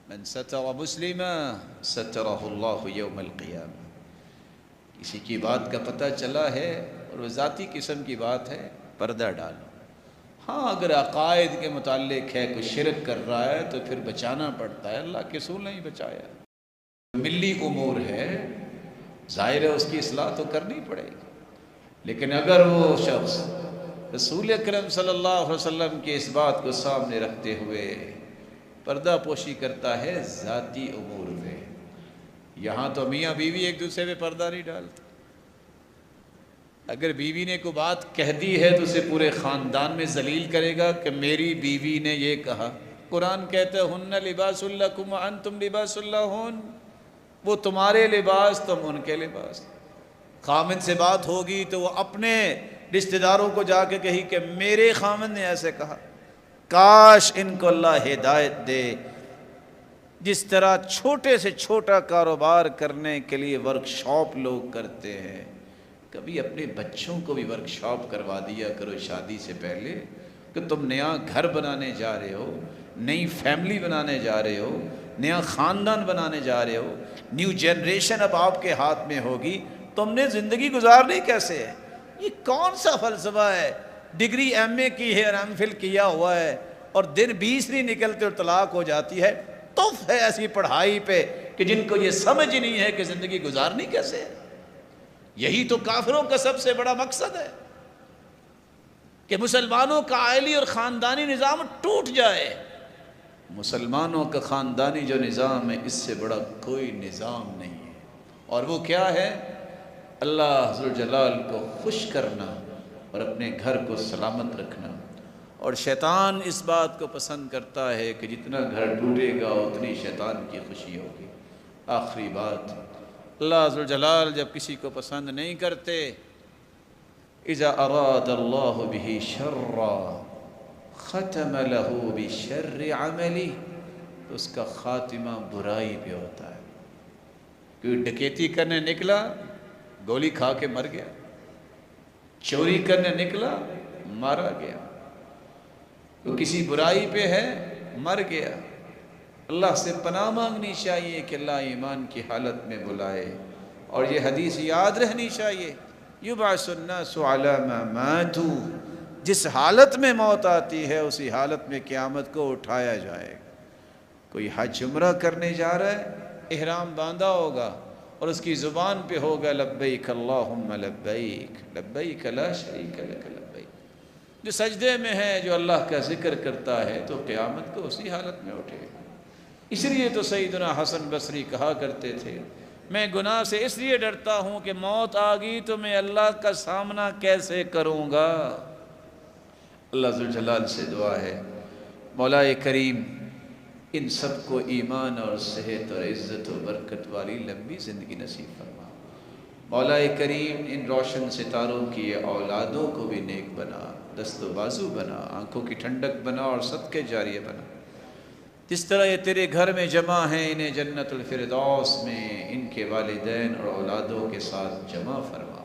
من ستر مسلما سترہ اللہ یوم القیامہ. کسی کی بات کا پتہ چلا ہے اور وہ ذاتی قسم کی بات ہے، پردہ ڈالو. ہاں اگر عقائد کے متعلق ہے، کوئی شرک کر رہا ہے تو پھر بچانا پڑتا ہے. اللہ کے رسول نے ہی بچایا. ملی امور ہے، ظاہر ہے اس کی اصلاح تو کرنی پڑے گی، لیکن اگر وہ شخص رسول اکرم صلی اللہ علیہ وسلم کی اس بات کو سامنے رکھتے ہوئے پردہ پوشی کرتا ہے ذاتی امور میں، یہاں تو میاں بیوی ایک دوسرے پہ پردہ نہیں ڈالتے، اگر بیوی نے کوئی بات کہہ دی ہے تو اسے پورے خاندان میں ذلیل کرے گا کہ میری بیوی نے یہ کہا۔ قرآن کہتا ہے ہن لباس لکم وانتم لباس لہن، وہ تمہارے لباس تم ان کے لباس۔ خامن سے بات ہوگی تو وہ اپنے رشتہ داروں کو جا کے کہی کہ میرے خامن نے ایسے کہا۔ کاش ان کو اللہ ہدایت دے، جس طرح چھوٹے سے چھوٹا کاروبار کرنے کے لیے ورکشاپ لوگ کرتے ہیں، کبھی اپنے بچوں کو بھی ورکشاپ کروا دیا کرو شادی سے پہلے کہ تم نیا گھر بنانے جا رہے ہو، نئی فیملی بنانے جا رہے ہو، نیا خاندان بنانے جا رہے ہو، نیو جنریشن اب آپ کے ہاتھ میں ہوگی، تم نے زندگی گزارنی کیسے ہے؟ یہ کون سا فلسفہ ہے؟ ڈگری ایم اے کی ہے اور ایم فل کیا ہوا ہے اور دن 20 نہیں نکلتے اور طلاق ہو جاتی ہے۔ تف ہے ایسی پڑھائی پہ کہ جن کو یہ سمجھ نہیں ہے کہ زندگی گزارنی کیسے ہے۔ یہی تو کافروں کا سب سے بڑا مقصد ہے کہ مسلمانوں کا عائلی اور خاندانی نظام ٹوٹ جائے۔ مسلمانوں کا خاندانی جو نظام ہے اس سے بڑا کوئی نظام نہیں ہے، اور وہ کیا ہے؟ اللہ ذوالجلال کو خوش کرنا اور اپنے گھر کو سلامت رکھنا۔ اور شیطان اس بات کو پسند کرتا ہے کہ جتنا گھر ٹوٹے گا اتنی شیطان کی خوشی ہوگی۔ آخری بات، اللہ ذوالجلال جب کسی کو پسند نہیں کرتے، اذا اراد اللہ به شرا ختم له بشر عملی، تو اس کا خاتمہ برائی پہ ہوتا ہے۔ کوئی ڈکیتی کرنے نکلا، گولی کھا کے مر گیا، چوری کرنے نکلا، مارا گیا، تو کسی برائی پہ ہے، مر گیا۔ اللہ سے پناہ مانگنی چاہیے کہ اللہ ایمان کی حالت میں بلائے، اور یہ حدیث یاد رہنی چاہیے، یبعث الناس علی ما ماتوا، جس حالت میں موت آتی ہے اسی حالت میں قیامت کو اٹھایا جائے گا۔ کوئی حج عمرہ کرنے جا رہا ہے، احرام باندھا ہوگا اور اس کی زبان پہ ہوگا لبیک اللہم لبیک لبیک لا شریک لک لبیک۔ جو سجدے میں ہے، جو اللہ کا ذکر کرتا ہے، تو قیامت کو اسی حالت میں اٹھے گا۔ اس لیے تو سیدنا حسن بصری کہا کرتے تھے، میں گناہ سے اس لیے ڈرتا ہوں کہ موت آ گئی تو میں اللہ کا سامنا کیسے کروں گا۔ اللہ ذوالجلال سے دعا ہے مولا کریم ان سب کو ایمان اور صحت اور عزت و برکت والی لمبی زندگی نصیب فرما۔ مولا کریم ان روشن ستاروں کی اولادوں کو بھی نیک بنا، دست و بازو بنا، آنکھوں کی ٹھنڈک بنا اور صدقے جاریہ بنا۔ جس طرح یہ تیرے گھر میں جمع ہیں، انہیں جنت الفردوس میں ان کے والدین اور اولادوں کے ساتھ جمع فرما،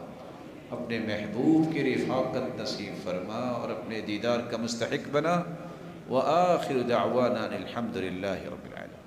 اپنے محبوب کی رفاقت نصیب فرما اور اپنے دیدار کا مستحق بنا۔ وآخر دعوانا الحمد للہ رب العالمین۔